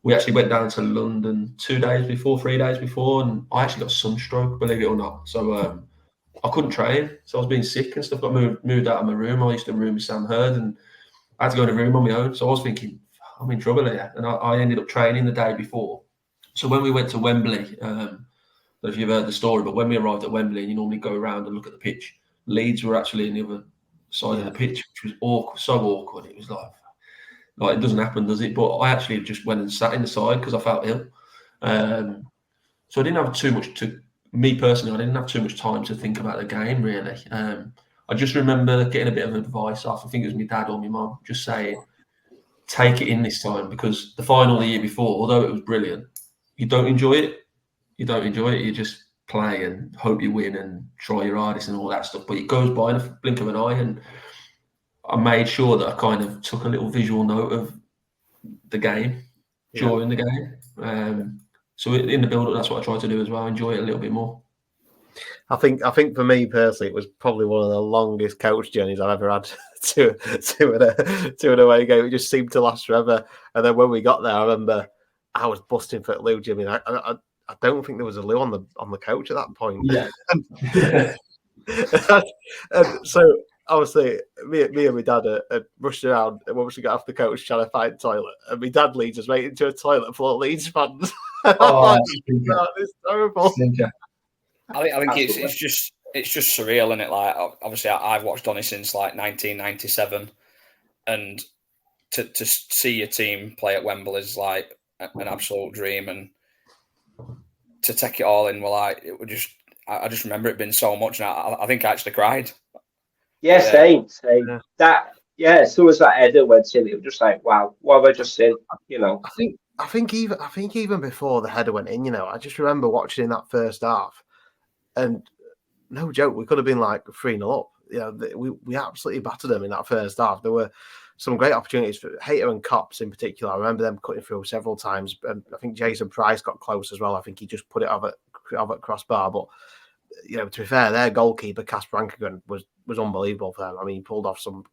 [SPEAKER 4] We actually went down to London 3 days before, and I actually got sunstroke, believe it or not. So I couldn't train, so I was being sick and stuff. Got moved out of my room. I used to room with Sam Hurd, and I had to go in a room on my own. So I was thinking, I'm in trouble here, and I ended up training the day before. So when we went to Wembley, I don't know if you've heard the story, but when we arrived at Wembley, and you normally go around and look at the pitch, Leeds were actually on the other side of the pitch, which was awkward, so awkward. It was like it doesn't happen, does it? But I actually just went and sat in the side because I felt ill. So I didn't have too much me personally, I didn't have too much time to think about the game, really. I just remember getting a bit of advice off, I think it was my dad or my mum, just saying, take it in this time, because the final the year before, although it was brilliant, you don't enjoy it. You just play and hope you win and try your hardest and all that stuff. But it goes by in a blink of an eye, and I made sure that I kind of took a little visual note of the game during the game. So in the build-up, that's what I tried to do as well. Enjoy it a little bit more.
[SPEAKER 5] I think for me personally, it was probably one of the longest coach journeys I've ever had to an away game. It just seemed to last forever. And then when we got there, I remember I was busting for loo, Jimmy. I don't think there was a loo on the coach at that point.
[SPEAKER 4] Yeah.
[SPEAKER 5] and so obviously, me and my dad had rushed around, and once we got off the coach trying to find a toilet, and my dad leads us right into a toilet full of Leeds fans.
[SPEAKER 4] Oh,
[SPEAKER 5] it's terrible.
[SPEAKER 2] I think it's just surreal, isn't it? Like, obviously, I've watched Donny since like 1997, and to see your team play at Wembley is like an absolute dream, and to take it all in, I just remember it being so much, and I think I actually cried.
[SPEAKER 3] Yeah, same. As soon as that header went in, it was just like, wow, what have I just seen? You know,
[SPEAKER 5] I think even before the header went in, you know, I just remember watching in that first half, and no joke, we could have been like 3-0 up. You know, we absolutely battered them in that first half. There were some great opportunities for Hayter and Cops in particular. I remember them cutting through several times, and I think Jason Price got close as well. I think he just put it over crossbar, but you know, to be fair, their goalkeeper Kasper Ankergren was unbelievable for them. I mean, he pulled off some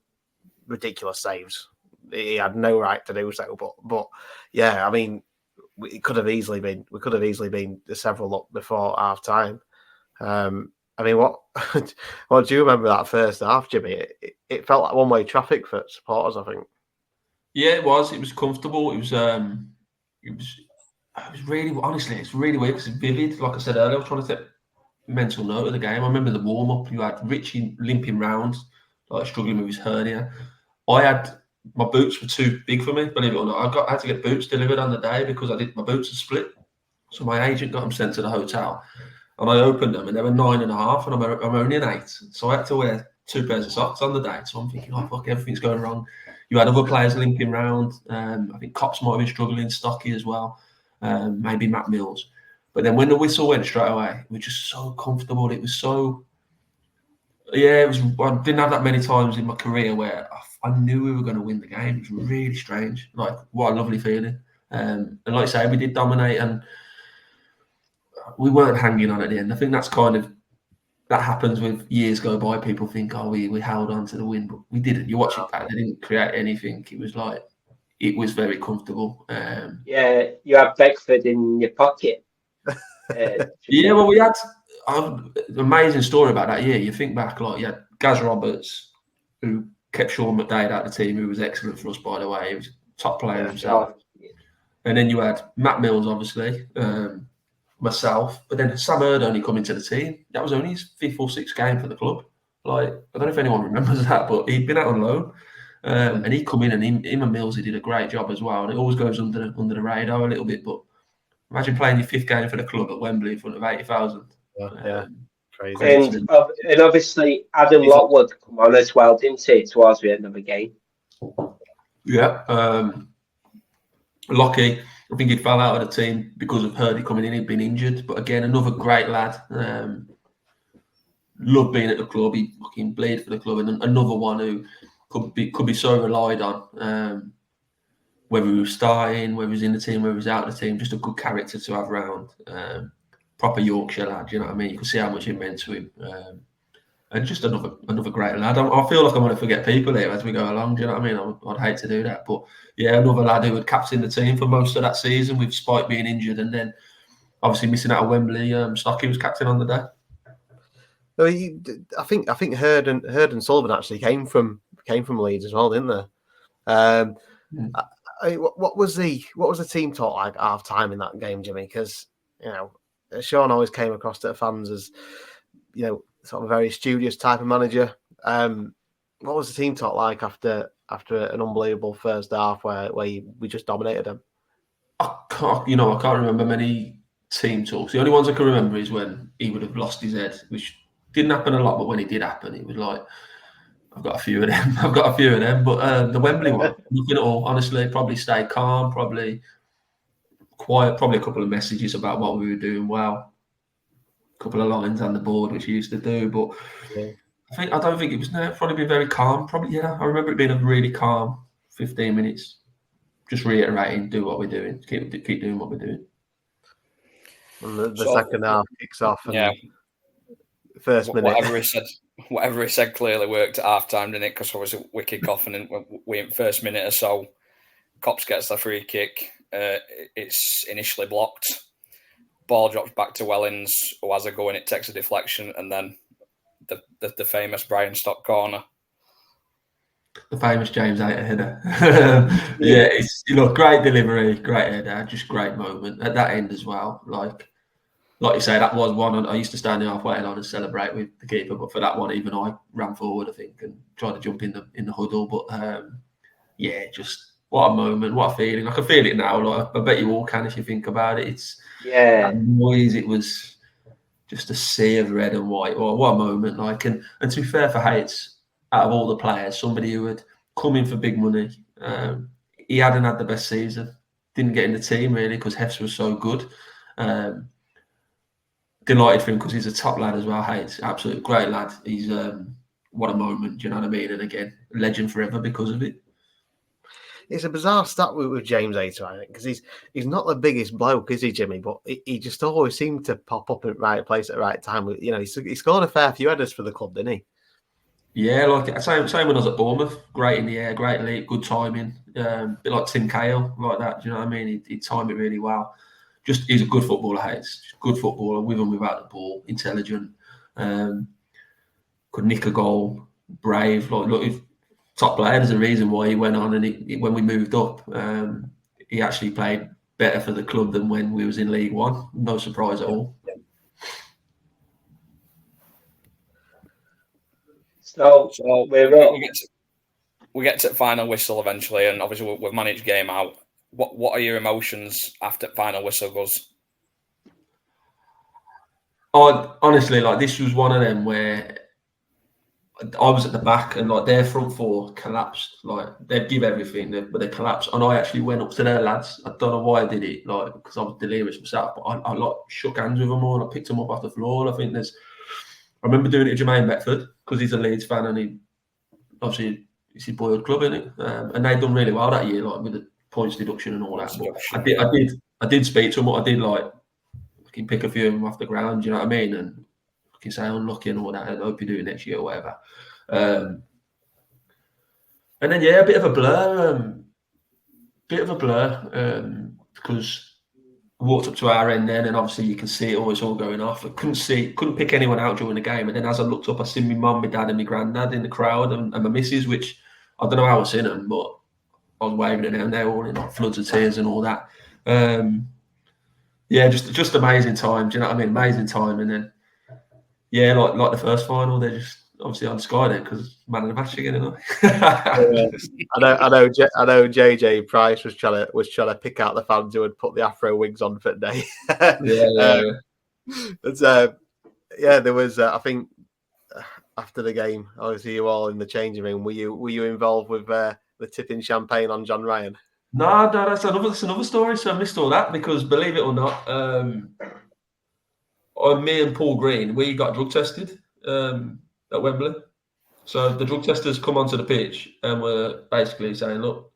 [SPEAKER 5] ridiculous saves. He had no right to do so, but yeah, I mean, we could have easily been several up before half time. I mean, what do you remember that first half, Jimmy? It felt like one-way traffic for supporters, I think.
[SPEAKER 4] Yeah, it was. It was comfortable. It was really, honestly, it's really weird because it's vivid. Like I said earlier, I was trying to take mental note of the game. I remember the warm-up. You had Richie limping round, like struggling with his hernia. My boots were too big for me, believe it or not. I had to get boots delivered on the day because my boots had split. So my agent got them sent to the hotel, and I opened them, and they were 9.5, and I'm only an 8. So I had to wear 2 pairs of socks on the day. So I'm thinking, oh fuck, everything's going wrong. You had other players limping round. I think Cops might have been struggling, Stocky as well. Maybe Matt Mills. But then when the whistle went straight away, we were just so comfortable. It was so, yeah, I didn't have that many times in my career where I knew we were going to win the game. It was really strange. Like, what a lovely feeling. And like I say, we did dominate, and we weren't hanging on at the end. I think that's that happens with years go by. People think, oh, we held on to the win, but we didn't. You watch it back, they didn't create anything. It was very comfortable.
[SPEAKER 3] Yeah, you have Beckford in your pocket.
[SPEAKER 4] Yeah, well, we had an amazing story about that year. You think back, like, you had Gaz Roberts, who kept Sean McDade out of the team, who was excellent for us, by the way. He was a top player himself. And then you had Matt Mills, obviously, myself, but then Sam Hurd only coming to the team. That was only his 5th or 6th game for the club. Like, I don't know if anyone remembers that, but he'd been out on loan. And he'd come in, and him and Mills, he did a great job as well. And it always goes under the radar a little bit, but imagine playing your 5th game for the club at Wembley in front of 80,000.
[SPEAKER 5] Yeah, crazy.
[SPEAKER 3] And obviously Adam Lockwood come on as well, didn't he, towards the end of the game?
[SPEAKER 4] Yeah. Lockie, I think he fell out of the team because of Hurdy coming in. He'd been injured. But again, another great lad. Loved being at the club. He fucking bled for the club. And another one who could be so relied on. Whether he was starting, whether he was in the team, whether he was out of the team, just a good character to have around. Proper Yorkshire lad, you know what I mean? You can see how much it meant to him. And just another great lad. I feel like I'm going to forget people here as we go along, do you know what I mean? I'd hate to do that. But yeah, another lad who had captained the team for most of that season with Spike being injured, and then obviously missing out of Wembley. Stocky was captain on the day.
[SPEAKER 5] I think Hurd and Sullivan actually came from Leeds as well, didn't they? What was the team talk like at half time in that game, Jimmy? Because Sean always came across to the fans as sort of a very studious type of manager. What was the team talk like after an unbelievable first half where we just dominated them?
[SPEAKER 4] I can't remember many team talks. The only ones I can remember is when he would have lost his head, which didn't happen a lot, but when it did happen, it was like, I've got a few of them. But the Wembley one, nothing at all. Honestly, probably stayed calm, probably quiet, probably a couple of messages about what we were doing well, a couple of lines on the board, which he used to do. But
[SPEAKER 5] yeah.
[SPEAKER 4] I don't think it was probably been very calm. Probably, I remember it being a really calm 15 minutes. Just reiterating, do what we're doing, keep doing what we're doing.
[SPEAKER 5] And the second half kicks off, and first minute,
[SPEAKER 2] whatever he said clearly worked at half time, didn't it? Because obviously we kick off, and we in first minute or so, Cops gets the free kick. It's initially blocked. Ball drops back to Wellens, who has a go, and it takes a deflection, and then the famous Brian Stock corner.
[SPEAKER 4] The famous James Hayter header. It's great delivery, great header, just great moment at that end as well. Like you say, that was one I used to stand the halfway line and celebrate with the keeper, but for that one, even I ran forward, I think, and tried to jump in the huddle. But just what a moment, what a feeling! I can feel it now. Like I bet you all can if you think about it. It's that noise. It was just a sea of red and white. Oh, what a moment! Like, and to be fair for Hayes, out of all the players, somebody who had come in for big money, he hadn't had the best season. Didn't get in the team really because Hefs was so good. Delighted for him because he's a top lad as well. Hayes, absolute great lad. He's what a moment. Do you know what I mean? And again, legend forever because of it.
[SPEAKER 5] It's a bizarre stat with James Hayter, I think, because he's not the biggest bloke, is he, Jimmy? But he just always seemed to pop up at the right place at the right time. He scored a fair few headers for the club, didn't he?
[SPEAKER 4] Yeah, like same when I was at Bournemouth. Great in the air, great leap, good timing. Bit like Tim Cahill, like that. Do you know what I mean? He timed it really well. Just he's a good footballer, Hayes. Good footballer, with and without the ball, intelligent. Could nick a goal, brave. Look, top player. There's a reason why he went on, and when we moved up, he actually played better for the club than when we was in League One. No surprise at all.
[SPEAKER 2] So we get to the final whistle eventually, and obviously we've managed game out. What are your emotions after final whistle goes?
[SPEAKER 4] Honestly, like this was one of them where I was at the back and like their front four collapsed. Like they'd give everything, but they collapsed. And I actually went up to their lads. I don't know why I did it, like because I was delirious myself. But I like shook hands with them all. And I picked them up off the floor. I I remember doing it to Jermaine Beckford because he's a Leeds fan and he obviously it's his boyhood club, isn't it? And they'd done really well that year, like with the points deduction and all that. But I did speak to him. I did like pick a few of them off the ground. Do you know what I mean? And I can say unlucky and all that. I hope you do it next year or whatever. And then a bit of a blur. Because I walked up to our end then, and obviously you can see it always all going off. I couldn't pick anyone out during the game. And then as I looked up, I seen my mum, my dad, and my granddad in the crowd, and my missus, which I don't know how I seen them, but I was waving at them. They were all in like floods of tears and all that. Just amazing time. Do you know what I mean? Amazing time. And then like the first final, they're just obviously on Sky then because man of the match again, isn't
[SPEAKER 5] I know JJ Price was trying to pick out the fans who had put the Afro wigs on for the day. There was I think after the game, obviously you all in the changing room. Were you involved with the tipping champagne on John Ryan?
[SPEAKER 4] No, that's another story. So I missed all that because, believe it or not, me and Paul Green, we got drug tested at Wembley. So the drug testers come onto the pitch and were basically saying, "Look,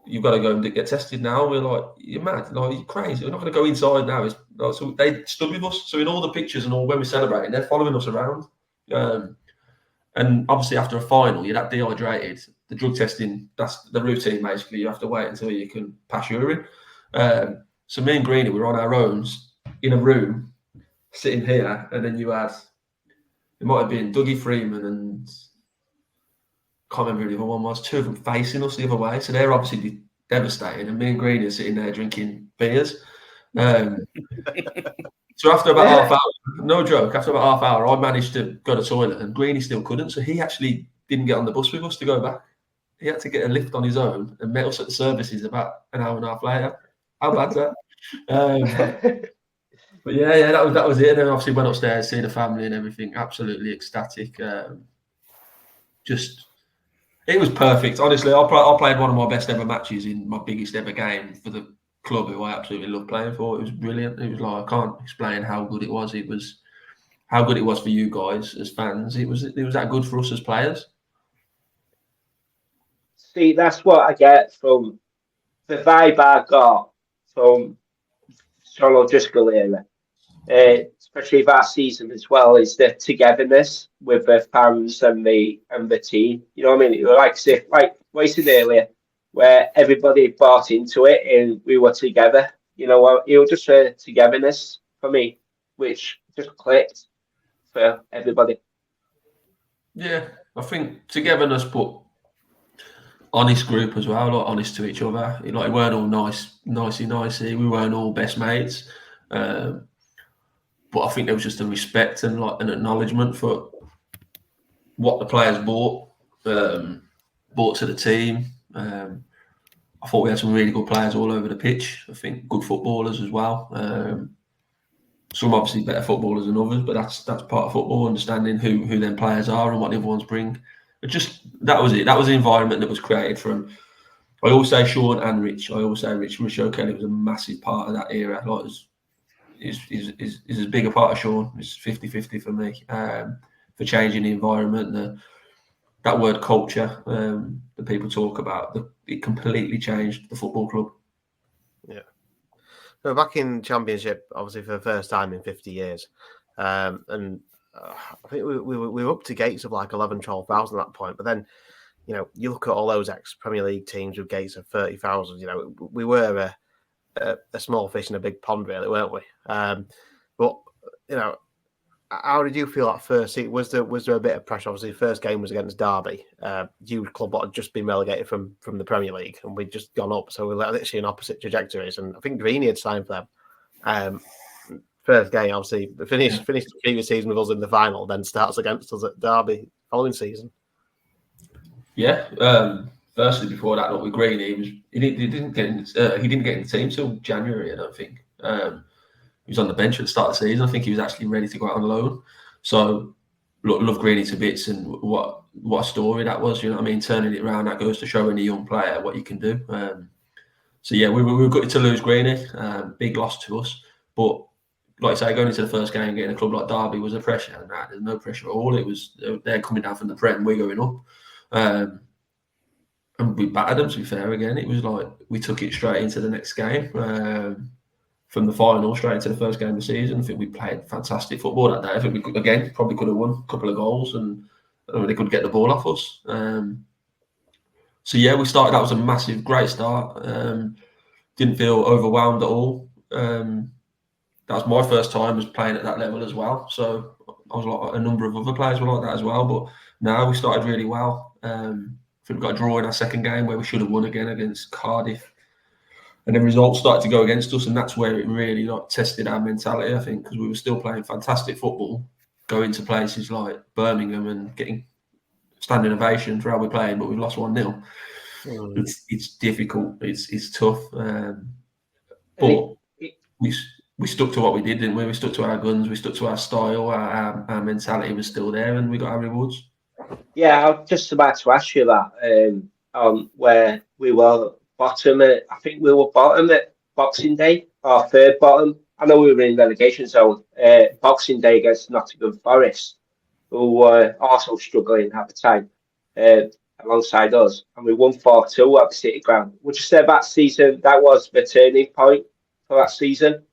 [SPEAKER 4] you've got to go and get tested now." We're like, "You're mad? Like, you're crazy. We're not going to go inside now." So they stood with us. So in all the pictures and all when we're celebrating, they're following us around. And obviously after a final, you're that dehydrated. The drug testing, that's the routine basically. You have to wait until you can pass urine. So me and Greeny were on our own in a room, sitting here, and then you had it might have been Dougie Freeman and can't remember who the other one was. Two of them facing us the other way, so they're obviously devastating. And me and Greeny are sitting there drinking beers. So after about half hour, no joke, after about half hour, I managed to go to the toilet, and Greeny still couldn't. So he actually didn't get on the bus with us to go back. He had to get a lift on his own and met us at the services about an hour and a half later. How bad's that? But yeah, that was it. And then obviously went upstairs, see the family and everything. Absolutely ecstatic. It was perfect. Honestly, I played one of my best ever matches in my biggest ever game for the club who I absolutely love playing for. It was brilliant. It was like, I can't explain how good it was. It was how good it was for you guys as fans. It was that good for us as players.
[SPEAKER 3] See, that's what I get from the vibe I got from Sean O'Driscoll era, especially that season as well, is the togetherness with the fans and the team. You know what I mean? It was like what you said earlier, where everybody bought into it and we were together. You know, it was just a togetherness for me, which just clicked for everybody.
[SPEAKER 4] Yeah, I think togetherness, but honest group as well, like honest to each other. Like, we weren't all nicey. We weren't all best mates. But I think there was just a respect and like an acknowledgement for what the players brought to the team. I thought we had some really good players all over the pitch. I think good footballers as well. Some obviously better footballers than others, but that's part of football, understanding who them players are and what the other ones bring. But just that was it. That was the environment that was created from. I always say Sean and Rich. I always say Rich O'Kelly was a massive part of that era. Like, is as big a part of Sean. It's 50-50 for me, for changing the environment. That word culture that people talk about, it completely changed the football club.
[SPEAKER 5] Yeah. So back in Championship, obviously for the first time in 50 years, and I think we were up to gates of like 11, 12,000 at that point. But then, you know, you look at all those ex-Premier League teams with gates of 30,000. You know, we were a small fish in a big pond, really, weren't we? But you know, how did you feel at first? Was there a bit of pressure? Obviously, the first game was against Derby. You club had just been relegated from the Premier League, and we'd just gone up, so we were literally in opposite trajectories. And I think Greeny had signed for them. First game, obviously, finished the previous season with us in the final, then starts against us at Derby following season.
[SPEAKER 4] Yeah. Firstly, before that, look, with Greeny, he didn't get in the team till January, I don't think. He was on the bench at the start of the season. I think he was actually ready to go out on loan. So, look, love Greeny to bits, and what a story that was. You know what I mean? Turning it around, that goes to show any young player what you can do. So yeah, we were gutted to lose Greeny. Big loss to us. But like I say, going into the first game, getting a club like Derby was a pressure. Nah, there's no pressure at all. It was they're coming down from the Prem, we're going up. And we battered them, to be fair. Again, it was like we took it straight into the next game. From the final straight into the first game of the season. I think we played fantastic football that day. I think we probably could have won a couple of goals, and they couldn't get the ball off us. So yeah, we started. That was a massive, great start. Didn't feel overwhelmed at all. That was my first time as playing at that level as well. So I was like, a number of other players were like that as well. But now we started really well. I think we got a draw in our second game where we should have won again against Cardiff. And the results started to go against us, and that's where it really tested our mentality, I think, because we were still playing fantastic football, going to places like Birmingham and getting standing ovation for how we're playing, but we've lost 1-0. It's difficult, it's tough, but we stuck to what we did, didn't we? We stuck to our guns, we stuck to our style, our mentality was still there, and we got our rewards. Yeah,
[SPEAKER 3] I was just about to ask you that, where we were bottom. I think we were bottom at Boxing Day, or third bottom. I know we were in relegation zone. Boxing Day against Nottingham Forest, who were also struggling at the time, alongside us, and we won 4-2 at the City Ground. Would you say that season that was the turning point for that season?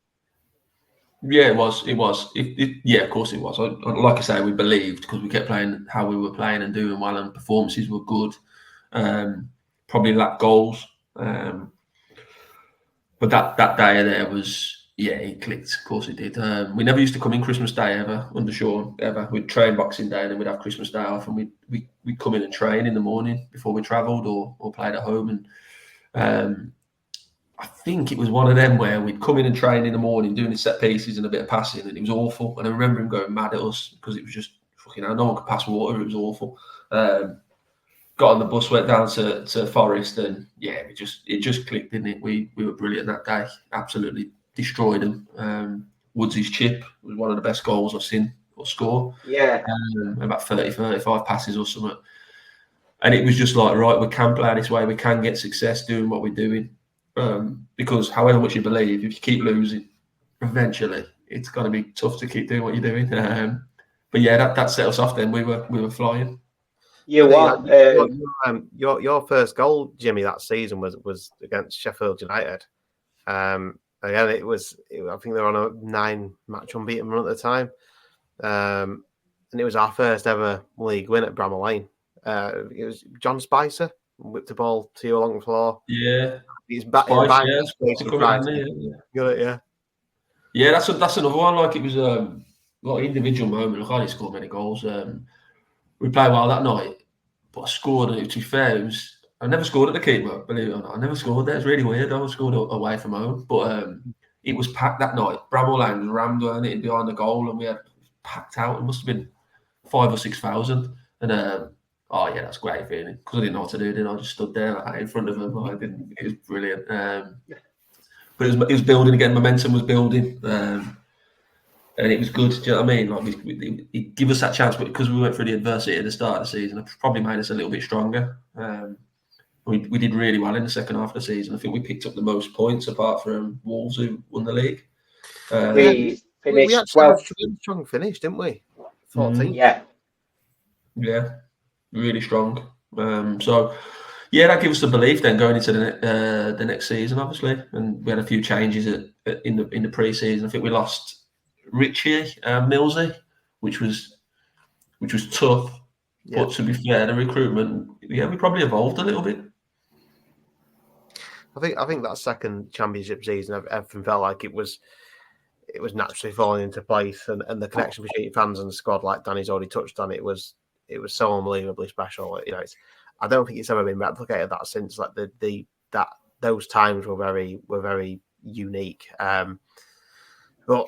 [SPEAKER 4] Yeah, it was. Yeah, of course it was. Like I say, we believed because we kept playing how we were playing and doing well, and performances were good. Probably lacked goals. But that day there was Yeah, it clicked. Of course it did. We never used to come in Christmas Day ever under Sean, ever. We'd train Boxing Day and then we'd have Christmas Day off, and we'd come in and train in the morning before we travelled or played at home. And I think it was one of them where we'd come in and train in the morning doing the set pieces and a bit of passing, and it was awful. And I remember him going mad at us because it was just fucking hell, no one could pass water. It was awful. Got on the bus, went down to Forest, and yeah, it just clicked, didn't it? We were brilliant that day. Absolutely destroyed them. Woodsy's chip was one of the best goals I've seen or score.
[SPEAKER 3] Yeah.
[SPEAKER 4] About 35 passes or something. And it was just like, right, we can play this way. We can get success doing what we're doing. Because however much you believe, if you keep losing, eventually it's going to be tough to keep doing what you're doing. But yeah, that set us off then. We were flying.
[SPEAKER 3] You what?
[SPEAKER 5] Your first goal, Jimmy, that season was against Sheffield United. Again, I think they were on a 9-match unbeaten run at the time. And it was our first ever league win at Bramall Lane. It was John Spicer whipped the ball to you along the floor.
[SPEAKER 4] Yeah.
[SPEAKER 5] He's back.
[SPEAKER 4] Yeah, that's another one. Like, it was a individual moment. Look, I didn't score many goals. We played well that night, but I scored. And to be fair, I never scored at the keeper, believe it or not. I never scored there. It's really weird. I scored away from home, but it was packed that night. Bramall Lane was rammed, weren't it, behind the goal, and we had packed out. It must have been 5,000 or 6,000. And oh yeah, that's great feeling because I didn't know what to do. Then I just stood there like, in front of them. It was brilliant. But it was building again. Momentum was building. And it was good. Do you know what I mean? Like, it gave us that chance, but because we went through the adversity at the start of the season, it probably made us a little bit stronger. We did really well in the second half of the season. I think we picked up the most points, apart from Wolves, who won the league.
[SPEAKER 3] We finished
[SPEAKER 5] we actually had a strong finish, didn't we? 14.
[SPEAKER 3] Yeah,
[SPEAKER 4] really strong. So yeah, that gives us the belief then going into the next season, obviously. And we had a few changes in the pre-season. I think we lost Richie Millsy, which was tough. Yeah. But to be fair, the recruitment, we probably evolved a little bit.
[SPEAKER 5] I think that second championship season, everything felt like it was naturally falling into place, and the connection between fans and the squad, like Danny's already touched on, it was so unbelievably special. You know, I don't think it's ever been replicated that since. Like those times were very unique. But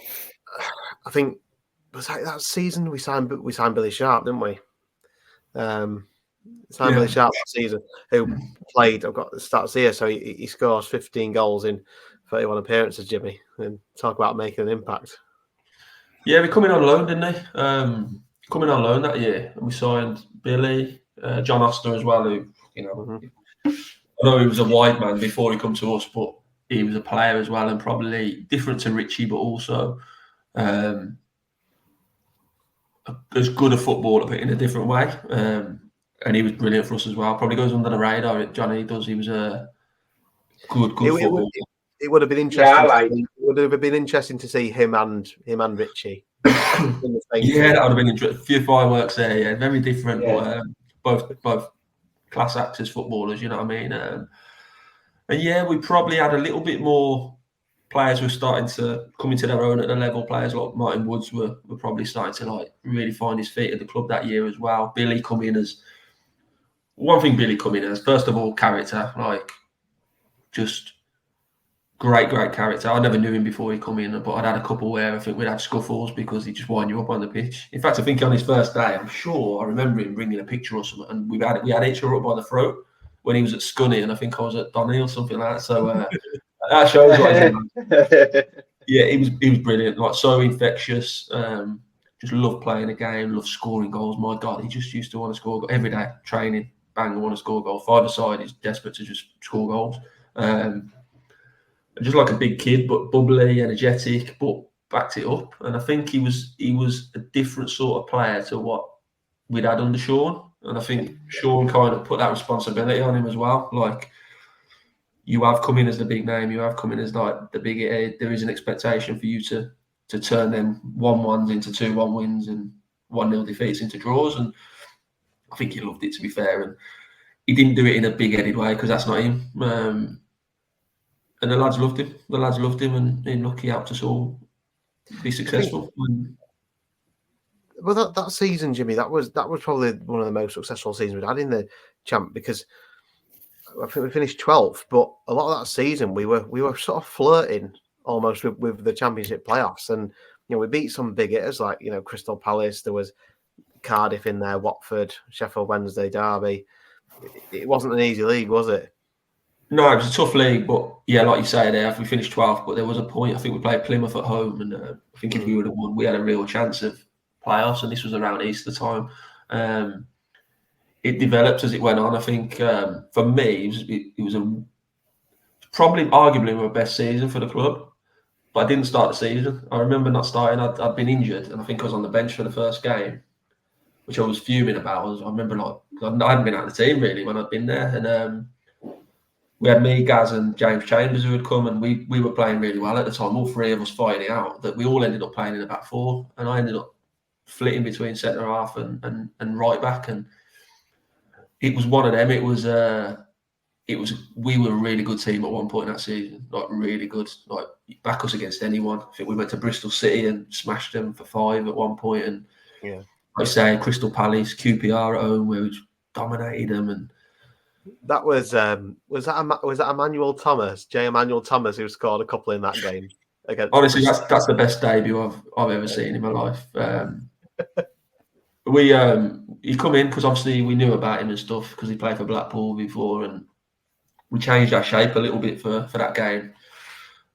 [SPEAKER 5] I think was that season we signed Billy Sharp, didn't we? Billy Sharp that season, who played. I've got the stats here. So he scores 15 goals in 31 appearances, Jimmy, and talk about making an impact. Yeah, we come in on loan, didn't they? Coming on loan that year, and we signed Billy, John Oster as well. Who, you know, I know he was a wide man before he come to us, but he was a player as well, and probably different to Richie, but also as good a footballer, but in a different way. And he was brilliant for us as well. Probably goes under the radar. Johnny does. He was a good footballer. It would have been interesting. It would have been interesting to see him and Richie. In the same team. That would have been interesting. A few fireworks there. Yeah, very different, but both class acts as footballers. You know what I mean? And yeah, we probably had a little bit more. Players were starting to come into their own at the level. Players like Martin Woods were probably starting to like really find his feet at the club that year as well. Billy come in as one thing. Billy come in as, first of all, character, like just great character. I never knew him before he come in, but I'd had a couple where I think we'd had scuffles because he just wind you up on the pitch. In fact, I think on his first day, I'm sure I remember him bringing a picture or something, and we had each other up by the throat when he was at Scunny, and I think I was at Donny or something like that. So. That shows what he's like. Yeah, he was brilliant. Like, so infectious. Just loved playing the game. Loved scoring goals. My God, he just used to want to score every day. Training, bang, I want to score a goal. Five-a-side, he's desperate to just score goals. Just like a big kid, but bubbly, energetic, but backed it up. And I think he was a different sort of player to what we'd had under Sean. And I think Sean kind of put that responsibility on him as well. Like, you have come in as the big name, you have come in as like the big head. There is an expectation for you to turn them 1-1s into 2-1 wins and 1-0 defeats into draws. And I think he loved it, to be fair. And he didn't do it in a big-headed way because that's not him.
[SPEAKER 4] And the lads loved him. The lads loved him, and look, he helped us all be successful.
[SPEAKER 5] Well, that season, Jimmy, that was probably one of the most successful seasons we'd had in the champ, because I think we finished 12th, but a lot of that season we were sort of flirting almost with the championship playoffs, and we beat some big hitters like Crystal Palace. There was Cardiff in there, Watford, Sheffield Wednesday, Derby. It wasn't an easy league, was it?
[SPEAKER 4] No, it was a tough league, but yeah, like you say there, we finished 12th, but there was a point, I think we played Plymouth at home, and I think if we would have won, we had a real chance of playoffs, and this was around Easter time. It developed as it went on. I think for me, it was probably arguably my best season for the club, but I didn't start the season. I remember not starting. I'd been injured, and I think I was on the bench for the first game, which I was fuming about. I remember I hadn't been out of the team really when I'd been there, and we had me, Gaz, and James Chambers who had come, and we were playing really well at the time. All three of us fighting out. That we all ended up playing in the back four, and I ended up flitting between centre half and right back, and it was one of them. It was we were a really good team at one point in that season, like really good, like back us against anyone. I think we went to Bristol City and smashed them for 5 at one point, and
[SPEAKER 5] yeah,
[SPEAKER 4] I say Crystal Palace, QPR at home, where we just dominated them. And
[SPEAKER 5] that was that Emmanuel Thomas, J. Emmanuel Thomas, who scored a couple in that game against.
[SPEAKER 4] Honestly, that's the best debut I've ever seen in my life. He come in because obviously we knew about him and stuff because he played for Blackpool before, and we changed our shape a little bit for that game,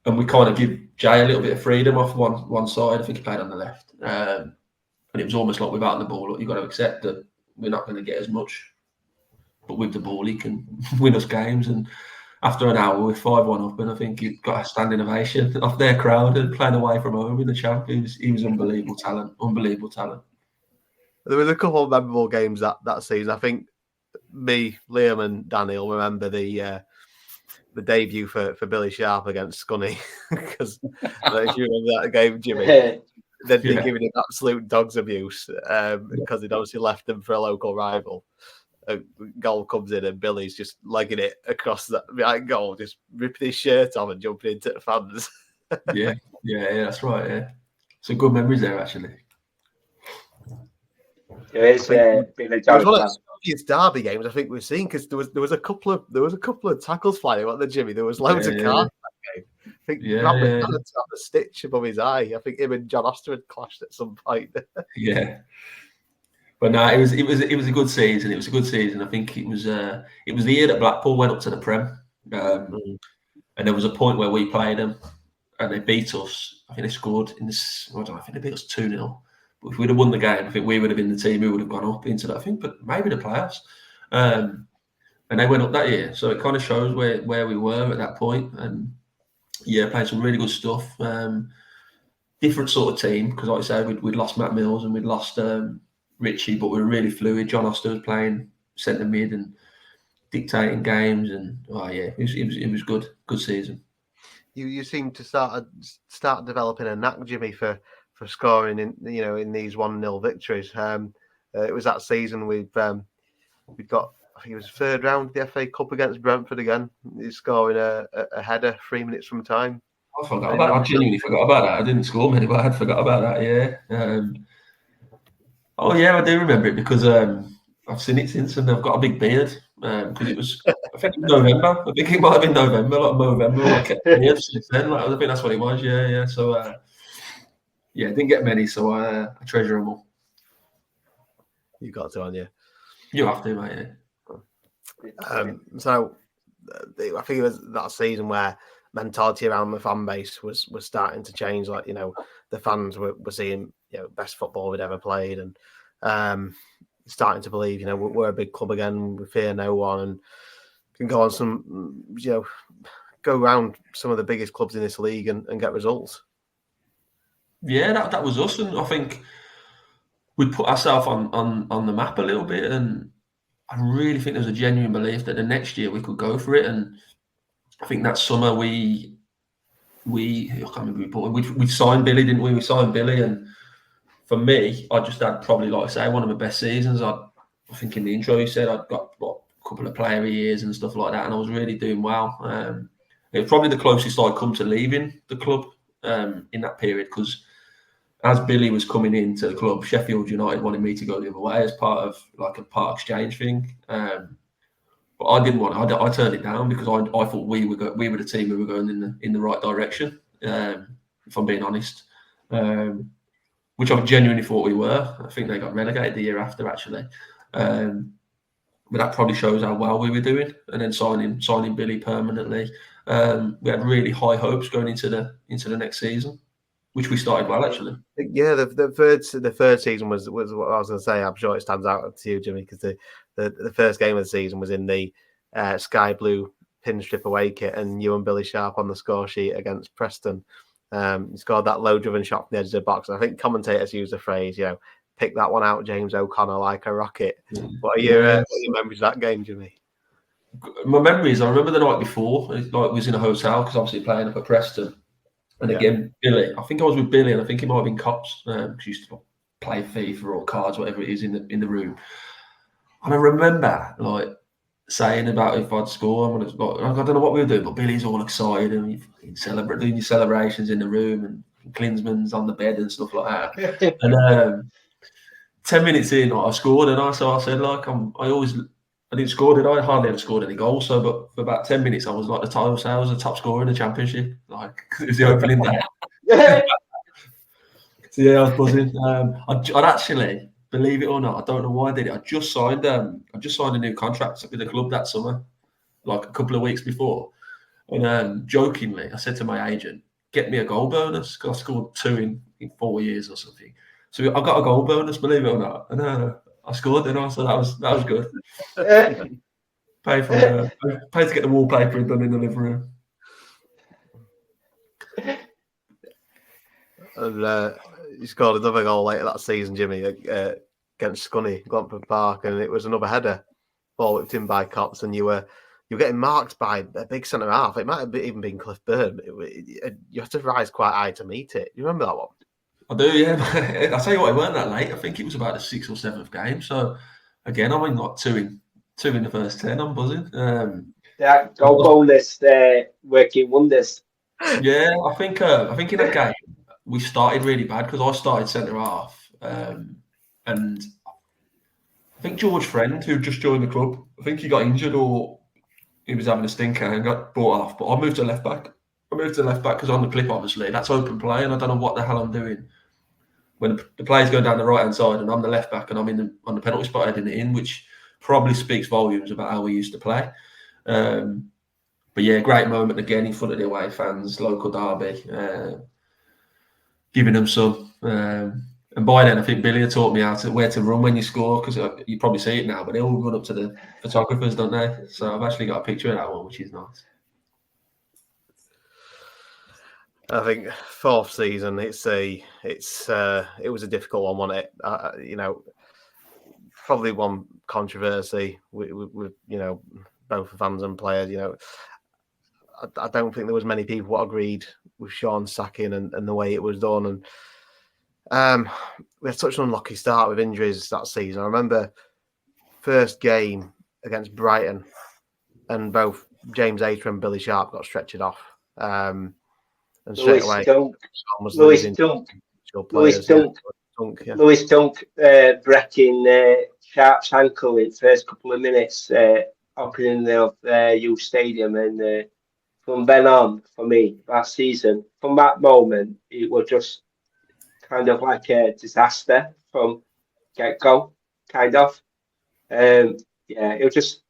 [SPEAKER 4] and we kind of give Jay a little bit of freedom off one side. I think he played on the left, and it was almost like without the ball, you've got to accept that we're not going to get as much, but with the ball he can win us games. And after an hour we're 5-1 up, and I think he got a standing ovation off their crowd and playing away from home in the Champions. He was unbelievable talent.
[SPEAKER 5] There was a couple of memorable games that season. I think me, Liam, and Danny will remember the debut for Billy Sharp against Scunny, because if you remember that game, Jimmy, they'd been giving him absolute dog's abuse because he'd obviously left them for a local rival. A goal comes in and Billy's just legging it across that behind goal, just ripping his shirt off and jumping into the fans.
[SPEAKER 4] yeah, that's right. Yeah, some good memories there actually.
[SPEAKER 3] There is
[SPEAKER 5] it was one of the funniest derby games I think we've seen, because there was a couple of tackles flying at the Jimmy. There was loads of cards that game. I think Rambling had a stitch above his eye. I think him and John Oster had clashed at some point.
[SPEAKER 4] Yeah, but no, it was a good season. It was a good season. I think it was the year that Blackpool went up to the Prem, and there was a point where we played them and they beat us. I think they scored in this. I don't know. I think they beat us 2-0. If we'd have won the game, I think we would have been the team who would have gone up into that. I think, but maybe the playoffs. And they went up that year, so it kind of shows where we were at that point. And yeah, played some really good stuff. Different sort of team, because like I said, we'd lost Matt Mills and we'd lost Richie, but we were really fluid. John Oster was playing centre mid and dictating games, and it was good season.
[SPEAKER 5] You seem to start developing a knack, Jimmy, for scoring in these 1-0 victories. It was that season we've got, I think it was third round of the FA Cup against Brentford again. He's scoring a header 3 minutes from time.
[SPEAKER 4] I forgot about that. I genuinely forgot about that. I didn't score many, but I had forgot about that. Yeah. I do remember it because I've seen it since, and I've got a big beard because it was. I think it was November. I think it might have been November, like November. I kept beard since then. I think that's what it was. Yeah. So. Didn't get many, so I treasure them all.
[SPEAKER 5] You got to, on you.
[SPEAKER 4] You have to, mate. Yeah.
[SPEAKER 5] So I think it was that season where mentality around the fan base was starting to change. Like, the fans were seeing best football we'd ever played, and starting to believe we're a big club again. We fear no one, and can go on some go around some of the biggest clubs in this league and get results.
[SPEAKER 4] Yeah, that was us, and I think we put ourselves on the map a little bit, and I really think there was a genuine belief that the next year we could go for it. And I think that summer we signed Billy, didn't we? We signed Billy, and for me, I just had probably, like I say, one of my best seasons. I think in the intro you said I'd got a couple of player years and stuff like that, and I was really doing well. It was probably the closest I'd come to leaving the club in that period, because as Billy was coming into the club, Sheffield United wanted me to go the other way as part of like a part exchange thing. But I didn't want. I turned it down because I thought we were the team who were going in the right direction. If I'm being honest, which I genuinely thought we were. I think they got relegated the year after, actually. But that probably shows how well we were doing. And then signing Billy permanently, we had really high hopes going into the next season, which we started well, actually.
[SPEAKER 5] Yeah, the third season was what I was going to say. I'm sure it stands out to you, Jimmy, because the first game of the season was in the sky blue pinstrip away kit, and you and Billy Sharp on the score sheet against Preston. He scored that low-driven shot from the edge of the box. I think commentators use the phrase, pick that one out, James O'Connor, like a rocket. What are your memories of that game, Jimmy?
[SPEAKER 4] My memories, I remember the night before, it was in a hotel, because obviously playing up at Preston. And again, Billy, I think I was with Billy, and I think he might have been Cops, because he used to play FIFA or cards, whatever it is, in the room. And I remember saying about if I'd score, I don't know what we were doing, but Billy's all excited and doing your celebrations in the room, and Klinsmann's on the bed and stuff like that. And 10 minutes in, I scored, and I said, I didn't score, did I? I hardly ever scored any goals. So, but for about 10 minutes, I was like I was the top scorer in the championship. It was the opening day. So yeah, I was buzzing. I'd actually, believe it or not, I don't know why I did it. I just signed a new contract with the club that summer, like a couple of weeks before. And jokingly, I said to my agent, "Get me a goal bonus," because I scored 2 in 4 years or something. So I got a goal bonus, believe it or not, and I scored. And so that was good. Pay to get the wallpaper done in the living room.
[SPEAKER 5] And you scored another goal later that season, Jimmy, against Scunny, Glanford Park, and it was another header, ball whipped in by Cops, and you were getting marked by a big centre half. It might have even been Cliff Byrne. You had to rise quite high to meet it. You remember that one?
[SPEAKER 4] I do, yeah. I tell you what, it weren't that late. I think it was about the 6th or 7th game. So again, I'm in like two in the first 10. I'm buzzing.
[SPEAKER 3] That goal bonus working wonders.
[SPEAKER 4] Yeah, I think in that game we started really bad because I started centre half, and I think George Friend, who just joined the club, I think he got injured or he was having a stinker and got brought off. But I moved to left back. Because on the clip, obviously, that's open play, and I don't know what the hell I'm doing when the players go down the right hand side and I'm the left back and I'm on the penalty spot heading it in, which probably speaks volumes about how we used to play. But yeah, great moment again in front of the away fans, local derby, giving them some. And by then, I think Billy had taught me where to run when you score, because you probably see it now, but they all run up to the photographers, don't they? So I've actually got a picture of that one, which is nice.
[SPEAKER 5] I think fourth season, it was a difficult one, wasn't it? Probably one controversy with both the fans and players. I don't think there was many people who agreed with Sean sacking and the way it was done. And we had such an unlucky start with injuries that season. I remember first game against Brighton, and both James Ater and Billy Sharp got stretchered off. And straight away,
[SPEAKER 3] Lewis Dunk breaking Sharp's ankle in the first couple of minutes, opening of youth stadium, and from then on, for me, that season, from that moment, it was just kind of like a disaster from get-go, kind of. It was just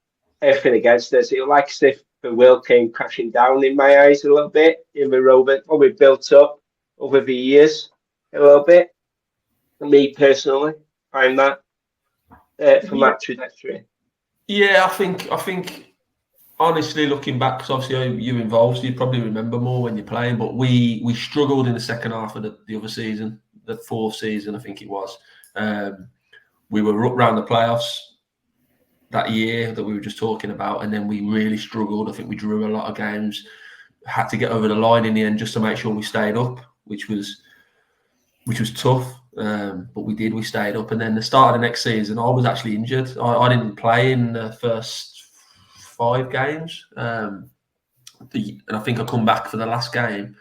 [SPEAKER 3] everything against us. It was like as if the world came crashing down in my eyes a little bit in the Rovers. What we built up over the years a little bit. For me personally, find that from that trajectory.
[SPEAKER 4] Yeah, I think honestly, looking back, because obviously you're involved, so you probably remember more when you're playing, but we struggled in the second half of the other season, the fourth season, I think it was. We were up around the playoffs that year that we were just talking about, and then we really struggled. I think we drew a lot of games, had to get over the line in the end just to make sure we stayed up, which was tough. But we did. We stayed up, and then the start of the next season, I was actually injured. I didn't play in the first 5 games. and I think I come back for the last game,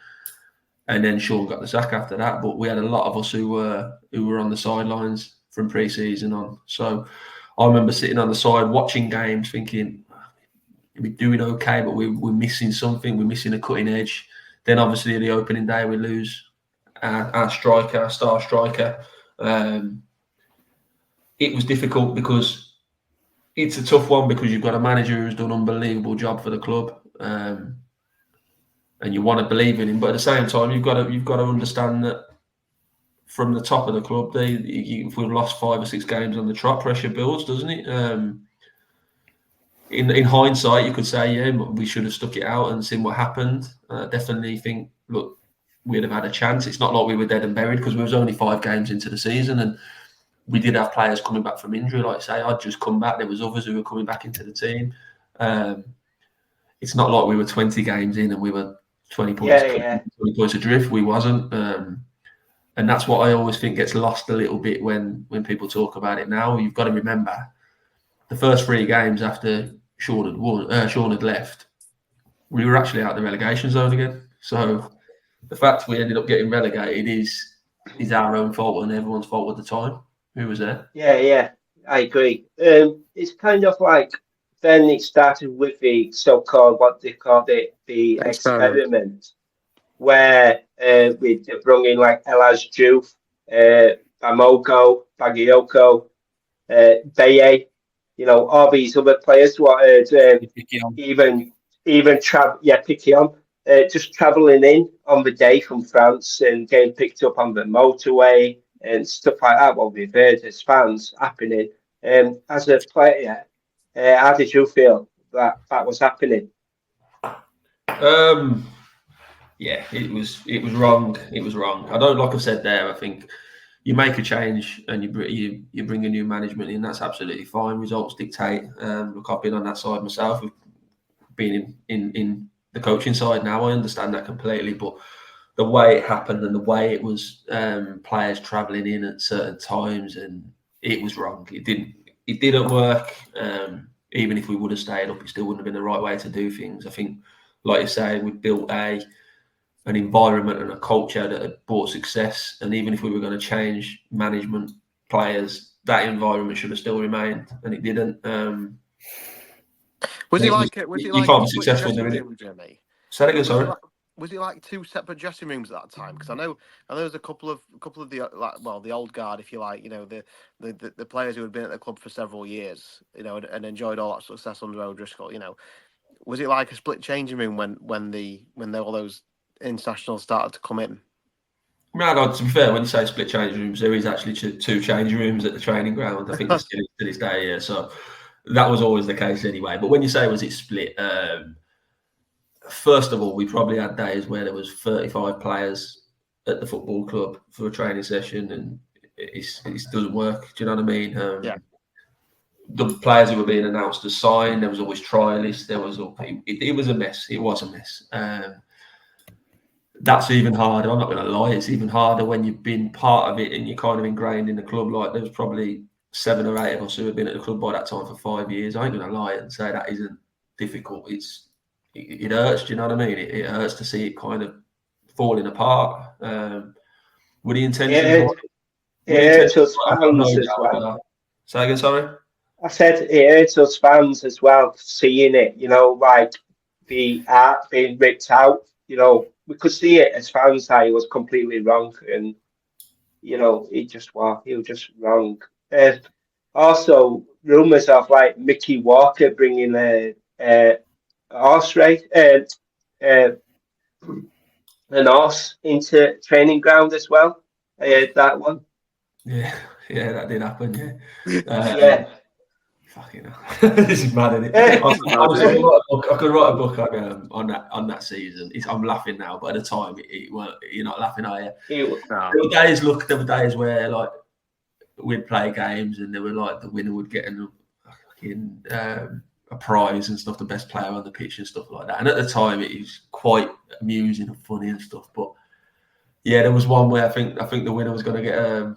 [SPEAKER 4] and then Sean got the sack after that. But we had a lot of us who were on the sidelines from pre-season on. So I remember sitting on the side watching games, thinking we're doing okay, but we're missing something. We're missing a cutting edge. Then obviously the opening day we lose our striker, our star striker. It was difficult because it's a tough one because you've got a manager who's done an unbelievable job for the club, and you want to believe in him. But at the same time, you've got to understand that from the top of the club, if we've lost 5 or 6 games on the trot, pressure builds, doesn't it? In hindsight, you could say, yeah, we should have stuck it out and seen what happened. Definitely think, look, we'd have had a chance. It's not like we were dead and buried because we was only 5 games into the season, and we did have players coming back from injury. Like I say, I'd just come back. There was others who were coming back into the team. It's not like we were 20 games in and we were 20 points, 20 points adrift. We wasn't. And that's what I always think gets lost a little bit when people talk about it now. You've got to remember the first 3 games after Sean had left, we were actually out of the relegation zone again. So the fact we ended up getting relegated is our own fault and everyone's fault at the time who was there.
[SPEAKER 3] Yeah, I agree. It's kind of like then it started with the so-called, what they called it, the experiment, where we brought in like Elaz Diouf, Bamogo, Bagayoko, Baye, all these other players wanted Piquion, just travelling in on the day from France and getting picked up on the motorway and stuff like that. What we've heard as fans happening. As a player, how did you feel that was happening?
[SPEAKER 4] Yeah, it was wrong. It was wrong. I don't, like I said there, I think you make a change and you bring a new management in. That's absolutely fine. Results dictate. Look, I've been on that side myself. We've been in the coaching side now. I understand that completely, but the way it happened and the way it was players travelling in at certain times, and it was wrong. It didn't work. Even if we would have stayed up, it still wouldn't have been the right way to do things. I think, like you say, we built an environment and a culture that had brought success. And even if we were going to change management, players, that environment should have still remained, and it didn't.
[SPEAKER 5] Was he like
[SPEAKER 4] you can't be successful doing it?
[SPEAKER 5] Jimmy?
[SPEAKER 4] Say that again, sorry.
[SPEAKER 5] Was it like 2 separate dressing rooms at that time? Because I know there's a couple of the old guard, if you like, the players who had been at the club for several years, and enjoyed all that success under O'Driscoll. Was it like a split changing room when all those internationals started to come in?
[SPEAKER 4] No, to be fair, when you say split changing rooms, there is actually 2 changing rooms at the training ground. I think it's still to this day, yeah. So that was always the case anyway. But when you say was it split, first of all, we probably had days where there was 35 players at the football club for a training session, and it doesn't work. Do you know what I mean?
[SPEAKER 5] Yeah.
[SPEAKER 4] The players who were being announced as signed, there was always trialists. It was a mess. It was a mess. That's even harder. I'm not going to lie. It's even harder when you've been part of it and you're kind of ingrained in the club. Like there was probably 7 or 8 of us who had been at the club by that time for 5 years. I ain't going to lie and say that isn't difficult. It hurts. Do you know what I mean? It hurts to see it kind of falling apart. Were the intentions?
[SPEAKER 3] It hurts us fans as well.
[SPEAKER 4] Say again, sorry.
[SPEAKER 3] I said it hurts us fans as well, seeing it. Like the art being ripped out. We could see it as fans that it was completely wrong, and he was just wrong. Also, rumours of like Mickey Walker bringing a horse race, an horse into training ground as well. I heard that one.
[SPEAKER 4] Yeah, that did happen. Yeah.
[SPEAKER 3] Yeah.
[SPEAKER 4] Fucking hell. This is mad, isn't it? I could write a book on that season. I'm laughing now, but at the time, you're not laughing, are you? There were days where like we'd play games and they were like the winner would get a prize and stuff, the best player on the pitch and stuff like that. And at the time, it was quite amusing and funny and stuff. But yeah, there was one where I think the winner was going to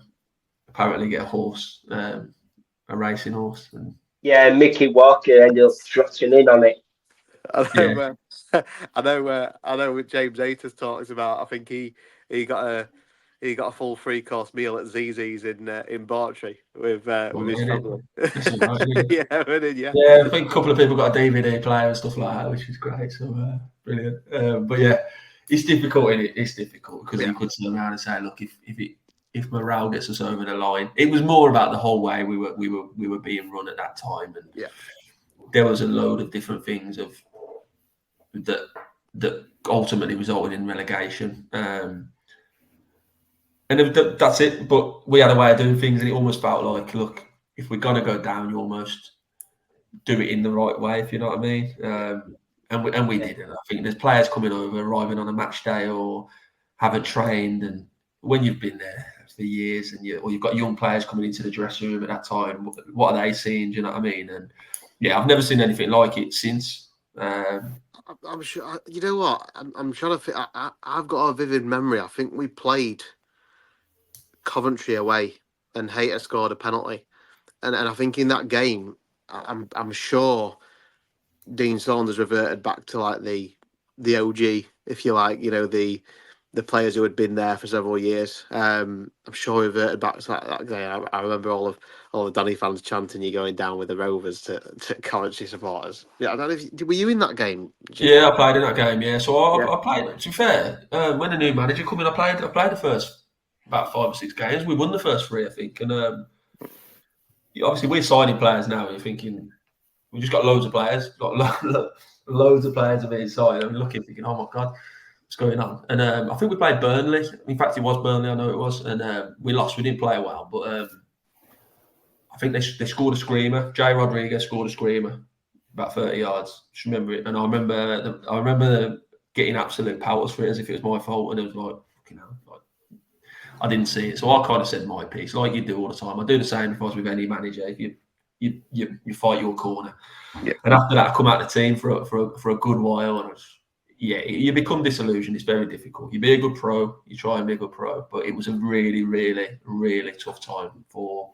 [SPEAKER 4] apparently get a horse, a racing horse. And
[SPEAKER 3] yeah, Mickey Walker ended up trotting in on it.
[SPEAKER 5] I know, I know what James Ayers talks about. I think he got a full 3-course meal at ZZ's in Bartrey with his family.
[SPEAKER 4] That's all right, isn't it?
[SPEAKER 5] Yeah.
[SPEAKER 4] Yeah, I think a couple of people got a DVD player and stuff like that, which is great. So brilliant. But yeah, it's difficult, isn't it? It's difficult because you could turn around and say, look, if morale gets us over the line, it was more about the whole way we were being run at that time, and there was a load of different things that ultimately resulted in relegation. And that's it. But we had a way of doing things, and it almost felt like, look, if we're gonna go down, you almost do it in the right way, if you know what I mean. And we did it. I think there's players coming over, arriving on a match day or haven't trained, and when you've been there for years, and you've got young players coming into the dressing room at that time, what are they seeing? Do you know what I mean? And yeah, I've never seen anything like it since.
[SPEAKER 5] I'm sure. You know what? I'm trying to think. I've got a vivid memory. I think we played Coventry away, and Hayter scored a penalty, and I think in that game, I'm sure Dean Saunders reverted back to like the OG, if you like, the players who had been there for several years. I'm sure he reverted back to that day. I remember all the Danny fans chanting, "You going down with the Rovers" to Coventry supporters. Yeah, I don't know if were you in that game, Jim?
[SPEAKER 4] Yeah, I played in that game. Yeah, so I played. To be fair, when the new manager came in, I played the first about 5 or 6 games. We won the first 3, I think, and obviously we're signing players now. You're thinking we just got loads of players, loads of players of each side. I'm looking, thinking, oh my god, what's going on? And I think we played Burnley. In fact, it was Burnley. I know it was, and we lost. We didn't play well, but I think they scored a screamer. Jay Rodriguez scored a screamer, about 30 yards. Just remember it, and I remember getting absolute pelters for it as if it was my fault, and it was like, fucking hell, like I didn't see it. So I kind of said my piece, like you do all the time. I do the same if I was with any manager. If you fight your corner, and after that, I come out of the team for a good while, and you become disillusioned. It's very difficult. You be a good pro, you try and be a good pro, but it was a really, really, really tough time for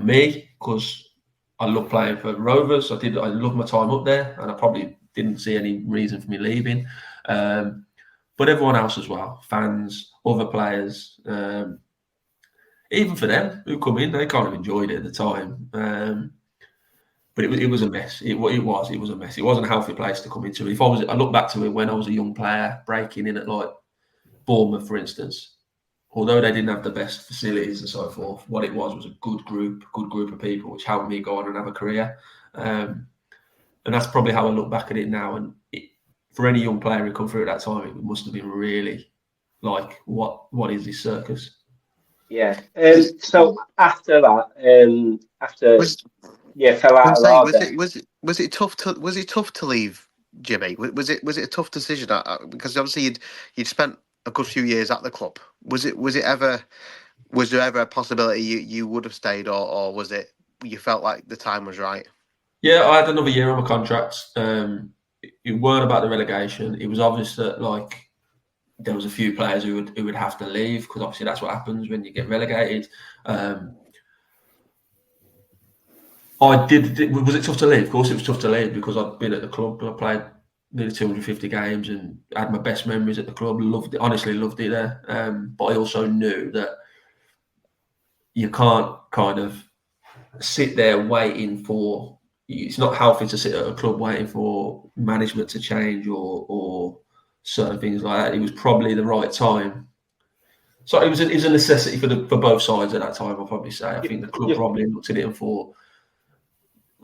[SPEAKER 4] me because I love playing for Rovers. I loved my time up there, and I probably didn't see any reason for me leaving. But everyone else as well, fans, other players, even for them who come in, they kind of enjoyed it at the time. But it was a mess. It was a mess. It wasn't a healthy place to come into. I look back to it when I was a young player, breaking in at like Bournemouth, for instance. Although they didn't have the best facilities and so forth, what it was a good group of people, which helped me go on and have a career. And that's probably how I look back at it now. And for any young player who come through at that time, it must have been really like, what is this circus?
[SPEAKER 3] Yeah. So after that, fell out of order.
[SPEAKER 5] Was it tough to leave, Jimmy? Was it a tough decision? Because obviously you'd spent a good few years at the club. Was there ever a possibility you would have stayed, or was it you felt like the time was right?
[SPEAKER 4] Yeah, I had another year on my contract. It weren't about the relegation. It was obvious that like there was a few players who would have to leave because obviously that's what happens when you get relegated. Was it tough to leave? Of course, it was tough to leave because I'd been at the club. I played nearly 250 games and had my best memories at the club. Honestly loved it there. But I also knew that you can't kind of sit there waiting for. It's not healthy to sit at a club waiting for management to change or certain things like that. It was probably the right time. So it was a necessity for both sides at that time. I'll probably say. I think the club probably looked at it and thought,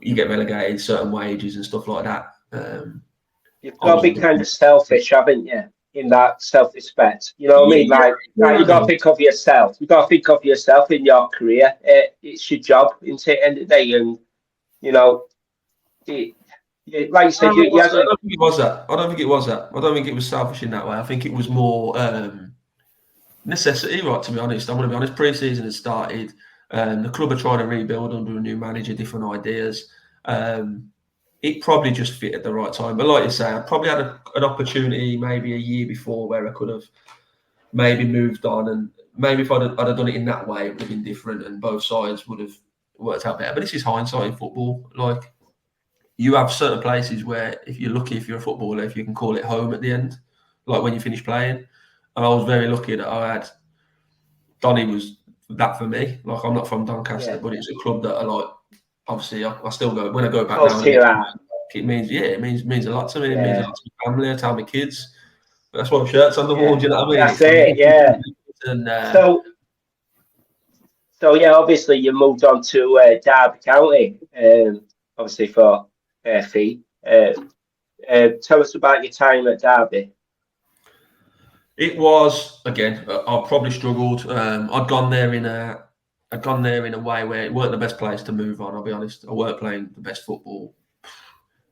[SPEAKER 4] you get relegated, certain wages and stuff like that.
[SPEAKER 3] You've got to be kind of selfish, haven't you? In that self-respect, you know what I mean? Like you got to think of yourself. You got to think of yourself in your career. It's your job, isn't it? End of the day, and you know, like you said, I don't think it was that.
[SPEAKER 4] I don't think it was selfish in that way. I think it was more necessity, right? To be honest, I'm going to be honest. Pre-season had started. The club are trying to rebuild under a new manager, different ideas. It probably just fit at the right time. But like you say, I probably had an opportunity maybe a year before where I could have maybe moved on. And maybe if I'd have done it in that way, it would have been different and both sides would have worked out better. But this is hindsight in football. Like, you have certain places where, if you're lucky, if you're a footballer, if you can call it home at the end, like when you finish playing. And I was very lucky that I had Donny was that for me. Like, I'm not from Doncaster, but it's a club that I like. Obviously, I still go when I go back now. It means it means a lot to me. It means a lot to my family. I tell my kids. That's why shirts on the wall. Do you know what I mean?
[SPEAKER 3] That's it. Yeah.
[SPEAKER 4] And,
[SPEAKER 3] So yeah, obviously you moved on to Derby County, obviously for fee. Tell us about your time at Derby.
[SPEAKER 4] It was, again, I probably struggled. I'd gone there in a way where it weren't the best place to move on. I'll be honest. I weren't playing the best football.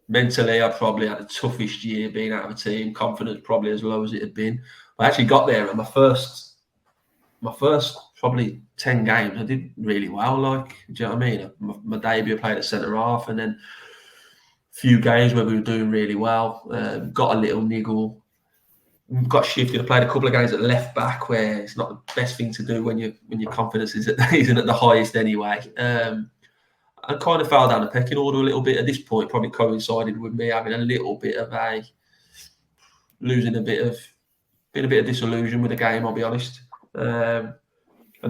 [SPEAKER 4] Mentally, I probably had the toughest year being out of a team. Confidence probably as low as it had been. I actually got there, and my first probably 10 games, I did really well. Like, do you know what I mean? My debut, I played at centre half, and then a few games where we were doing really well. Got a little niggle. Got shifted. I played a couple of games at left back, where it's not the best thing to do when your confidence isn't at the highest anyway. I kind of fell down the pecking order a little bit at this point. Probably coincided with me having a little bit of being a bit of disillusion with the game. I'll be honest. And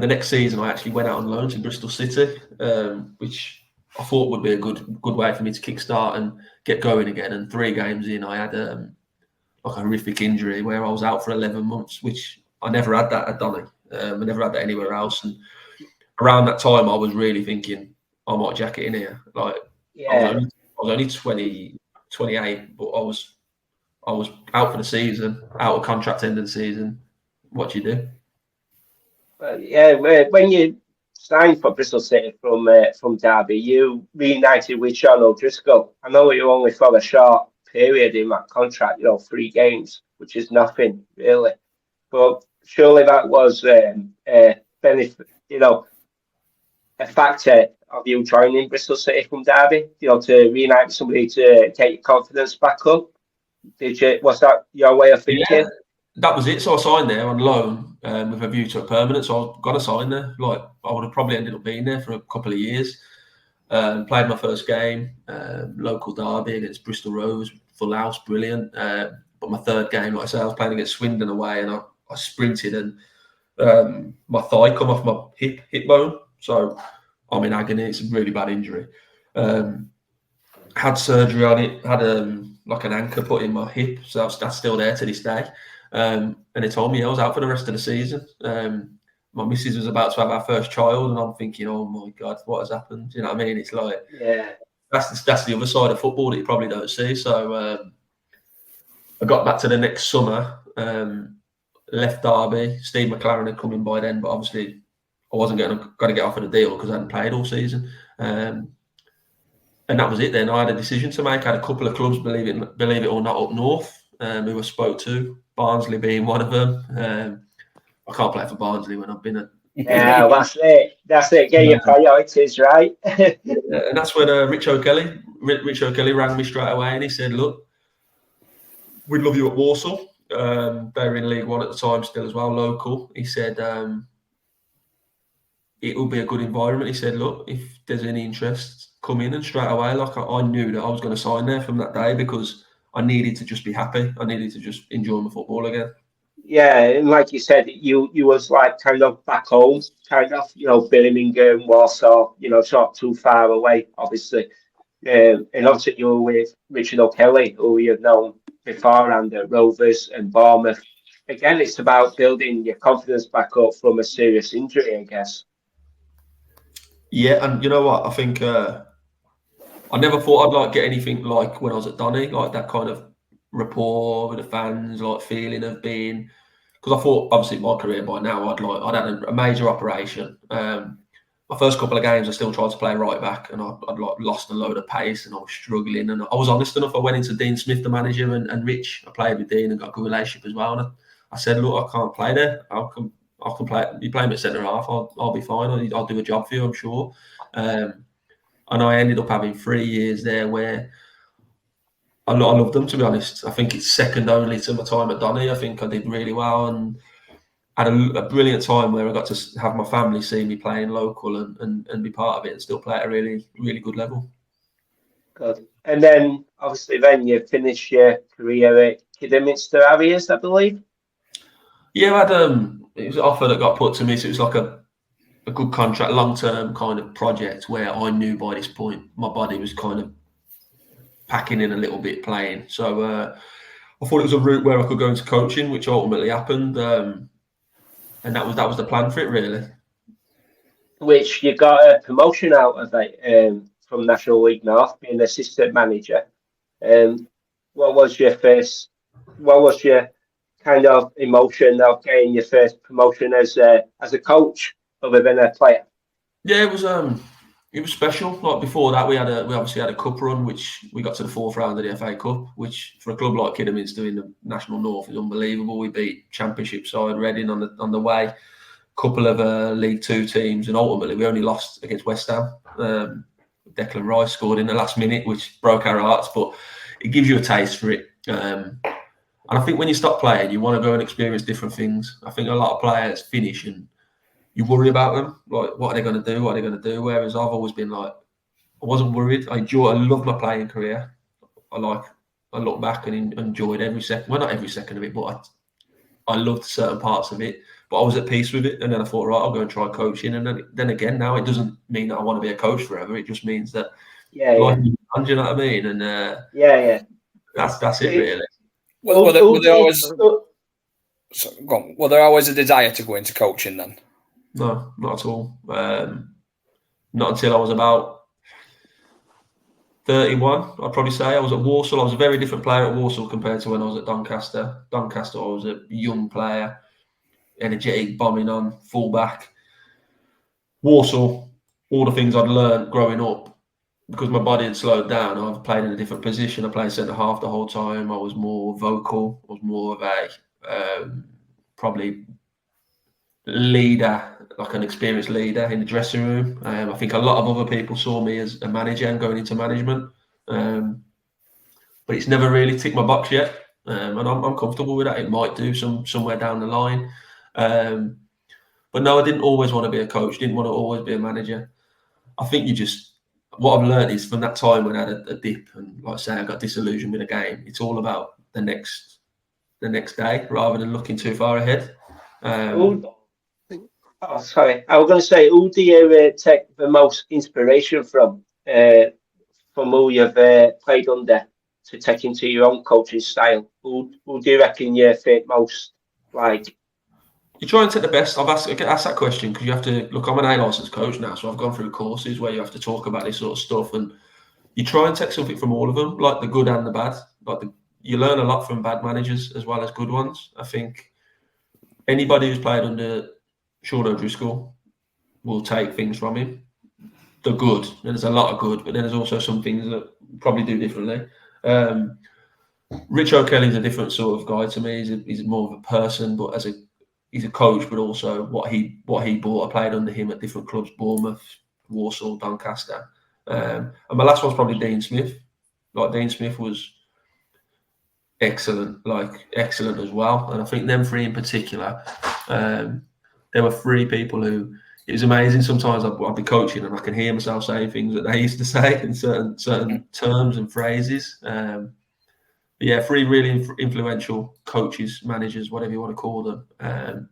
[SPEAKER 4] the next season, I actually went out on loan to Bristol City, which I thought would be a good way for me to kickstart and get going again. And 3 games in, I had like a horrific injury where I was out for 11 months, which I never had that at Donny. I never had that anywhere else. And around that time, I was really thinking, I might jack it in here. Like, I was only 28, but I was out for the season, out of contract end of the season. What do you do?
[SPEAKER 3] When you signed for Bristol City from Derby, you reunited with Sean O'Driscoll. I know you only for a short period in that contract, 3 games, which is nothing really. But surely that was a benefit, a factor of you joining Bristol City from Derby, to reunite with somebody to take your confidence back up. Was that your way of thinking?
[SPEAKER 4] Yeah, that was it. So I signed there on loan with a view to a permanent. So I got to sign there. Like, I would have probably ended up being there for a couple of years. Played my first game, local derby against Bristol Rovers, full house, brilliant. But my third game, like I said, I was playing against Swindon away, and I sprinted, and my thigh come off my hip bone. So I'm in agony. It's a really bad injury. Had surgery on it. Had like an anchor put in my hip, so that's still there to this day. And they told me I was out for the rest of the season. My missus was about to have our first child, and I'm thinking, oh my God, what has happened? You know what I mean? It's like, that's the other side of football that you probably don't see. So I got back to the next summer, left Derby. Steve McLaren had come in by then, but obviously I wasn't going to get offered a deal because I hadn't played all season. And that was it then. I had a decision to make. I had a couple of clubs, believe it or not, up north who I spoke to, Barnsley being one of them. I can't play for Barnsley when I've been at...
[SPEAKER 3] Yeah, that's it. Get your priorities right.
[SPEAKER 4] And that's when Rich O'Kelly rang me straight away, and he said, look, we'd love you at Walsall. They were in League One at the time still as well, local. He said, it will be a good environment. He said, look, if there's any interest, come in. And straight away, like, I knew that I was going to sign there from that day because I needed to just be happy. I needed to just enjoy my football again.
[SPEAKER 3] Yeah, and like you said, you was like kind of back home, Birmingham, Warsaw, it's not too far away, obviously. And obviously you were with Richard O'Kelly, who you've known beforehand at Rovers and Bournemouth. Again, it's about building your confidence back up from a serious injury, I guess.
[SPEAKER 4] Yeah, and you know what? I think I never thought I'd get anything like when I was at Donny, like that kind of rapport with the fans, like feeling of being, because I thought obviously my career by now I'd had a major operation. My first couple of games I still tried to play right back, and I'd lost a load of pace and I was struggling. And I was honest enough. I went into Dean Smith, the manager, and Rich. I played with Dean and got a good relationship as well. And I said, look, I can't play there. I can play. You play me at centre half. I'll be fine. I'll do a job for you, I'm sure. And I ended up having 3 years there where I loved them, to be honest. I think it's second only to my time at Donny. I think I did really well and had a brilliant time where I got to have my family see me playing local and be part of it and still play at a really, really good level.
[SPEAKER 3] Good. And then obviously then you finish your career at Kidderminster Harriers, I believe.
[SPEAKER 4] Yeah, I had it was an offer that got put to me, so it was like a good contract, long-term kind of project where I knew by this point my body was kind of packing in a little bit playing. So I thought it was a route where I could go into coaching, which ultimately happened, and that was the plan for it, really.
[SPEAKER 3] Which you got a promotion out of it from National League North, being assistant manager. What was your kind of emotion of getting your first promotion as a coach, other than a player?
[SPEAKER 4] Yeah, it was special. Like before that, we obviously had a cup run, which we got to the fourth round of the FA Cup, which for a club like Kidderminster in the National North is unbelievable. We beat Championship side Reading on the way, couple of League Two teams, and ultimately we only lost against West Ham. Declan Rice scored in the last minute, which broke our hearts, but it gives you a taste for it. And I think when you stop playing, you want to go and experience different things. I think a lot of players finish and you worry about them, like what are they going to do? What are they going to do? Whereas I've always been like, I wasn't worried. I loved my playing career. I look back and enjoyed every second. Well, not every second of it, but I loved certain parts of it. But I was at peace with it, and then I thought, right, I'll go and try coaching. And then again, now it doesn't mean that I want to be a coach forever. It just means that, do you know what I mean? And that's it really.
[SPEAKER 2] Were there always a desire to go into coaching then?
[SPEAKER 4] No, not at all. Not until I was about 31, I'd probably say. I was at Walsall. I was a very different player at Walsall compared to when I was at Doncaster. Doncaster, I was a young player, energetic, bombing on, fullback. Walsall, all the things I'd learned growing up, because my body had slowed down, I played in a different position. I played centre half the whole time. I was more vocal. I was more of a probably leader, like an experienced leader in the dressing room. I think a lot of other people saw me as a manager and going into management, but it's never really ticked my box yet, and I'm comfortable with that. It might do somewhere down the line, but no, I didn't always want to be a coach. Didn't want to always be a manager. I think what I've learned is from that time when I had a dip and, like I say, I got disillusioned with a game. It's all about the next day rather than looking too far ahead.
[SPEAKER 3] Sorry. I was going to say, who do you take the most inspiration from who you've played under to take into your own coaching style? Who do you reckon you think most like?
[SPEAKER 4] You try and take the best. I've asked that question because you have to look. I'm an A licensed coach now, so I've gone through courses where you have to talk about this sort of stuff, and you try and take something from all of them, like the good and the bad. You learn a lot from bad managers as well as good ones. I think anybody who's played under Sean O'Driscoll will take things from him. The good, and there's a lot of good, but then there's also some things that probably do differently. Rich O'Kelly's a different sort of guy to me. He's more of a person, but he's a coach, but also what he brought. I played under him at different clubs: Bournemouth, Walsall, Doncaster, and my last one's probably Dean Smith. Like Dean Smith was excellent as well. And I think them three in particular. There were three people who, it was amazing. Sometimes I'd be coaching and I can hear myself saying things that they used to say in certain terms and phrases. But yeah, three really influential coaches, managers, whatever you want to call them.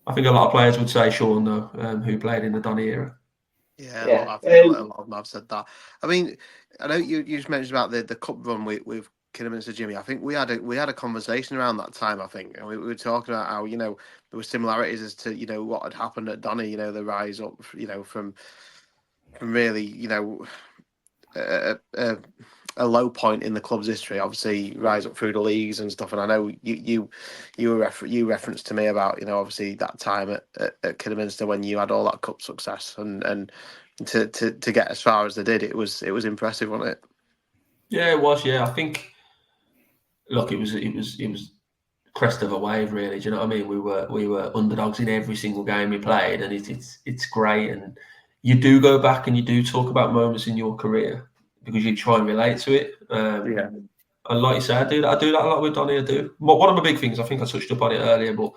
[SPEAKER 4] I think a lot of players would say Sean, though, who played in the Donny era.
[SPEAKER 5] Yeah. I think a lot of them have said that. I mean, I know you just mentioned about the cup run with Kidderminster, Jimmy. I think we had a conversation around that time. I think, and we were talking about how there were similarities as to what had happened at Donny. The rise up, from really a low point in the club's history. Obviously, rise up through the leagues and stuff. And I know you referenced to me about obviously that time at Kidderminster when you had all that cup success and to get as far as they did. It was impressive, wasn't it?
[SPEAKER 4] Yeah, it was. Yeah, I think. Look, it was crest of a wave, really. Do you know what I mean? We were underdogs in every single game we played, and it's great. And you do go back and you do talk about moments in your career because you try and relate to it. And like you say, I do that a lot with Donny. I do. One of my big things, I think I touched up on it earlier, but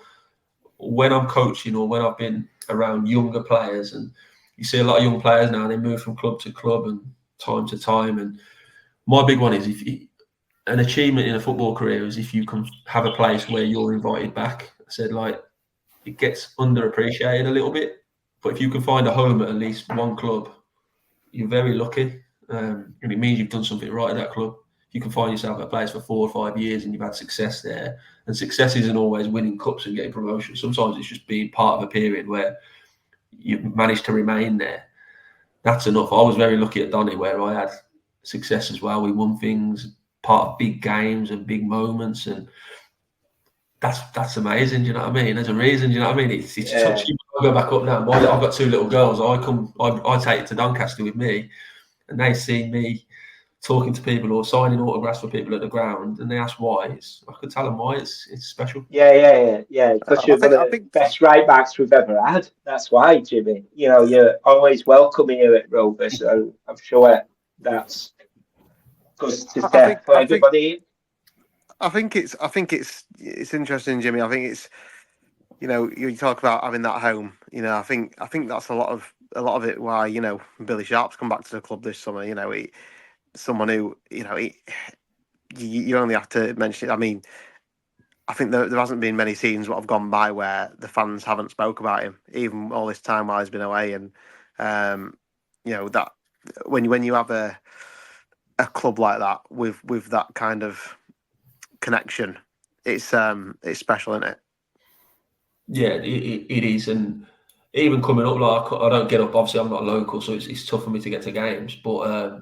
[SPEAKER 4] when I'm coaching or when I've been around younger players, and you see a lot of young players now, they move from club to club and time to time, and my big one is an achievement in a football career is if you can have a place where you're invited back. I said, like, it gets underappreciated a little bit, but if you can find a home at least one club, you're very lucky, and it means you've done something right at that club. If you can find yourself at a place for 4 or 5 years and you've had success there, and success isn't always winning cups and getting promotion. Sometimes it's just being part of a period where you've managed to remain there. That's enough. I was very lucky at Donny where I had success as well. We won things, part of big games and big moments, and that's amazing. Do you know what I mean? There's a reason. Do you know what I mean? It's touching. I go back up now. I've got 2 little girls. I take it to Doncaster with me, and they see me talking to people or signing autographs for people at the ground, and they ask why. I could tell them why. It's special.
[SPEAKER 3] Yeah. Because you're one of the best right backs we've ever had. That's why, Jimmy. You know, you're always welcome here at Rovers, and I'm sure that's good to say for everybody.
[SPEAKER 5] I think it's interesting, Jimmy. I think it's, you know, you talk about having that home. You know, I think that's a lot of it. Why, you know, Billy Sharp's come back to the club this summer. You know, someone who, you know, you only have to mention it. I mean, I think there hasn't been many scenes what have gone by where the fans haven't spoke about him, even all this time while he's been away. And you know, that when you have a club like that with that kind of connection, it's special, isn't it?
[SPEAKER 4] Yeah, it is. And even coming up, like, I don't get up. Obviously, I'm not local, so it's tough for me to get to games. But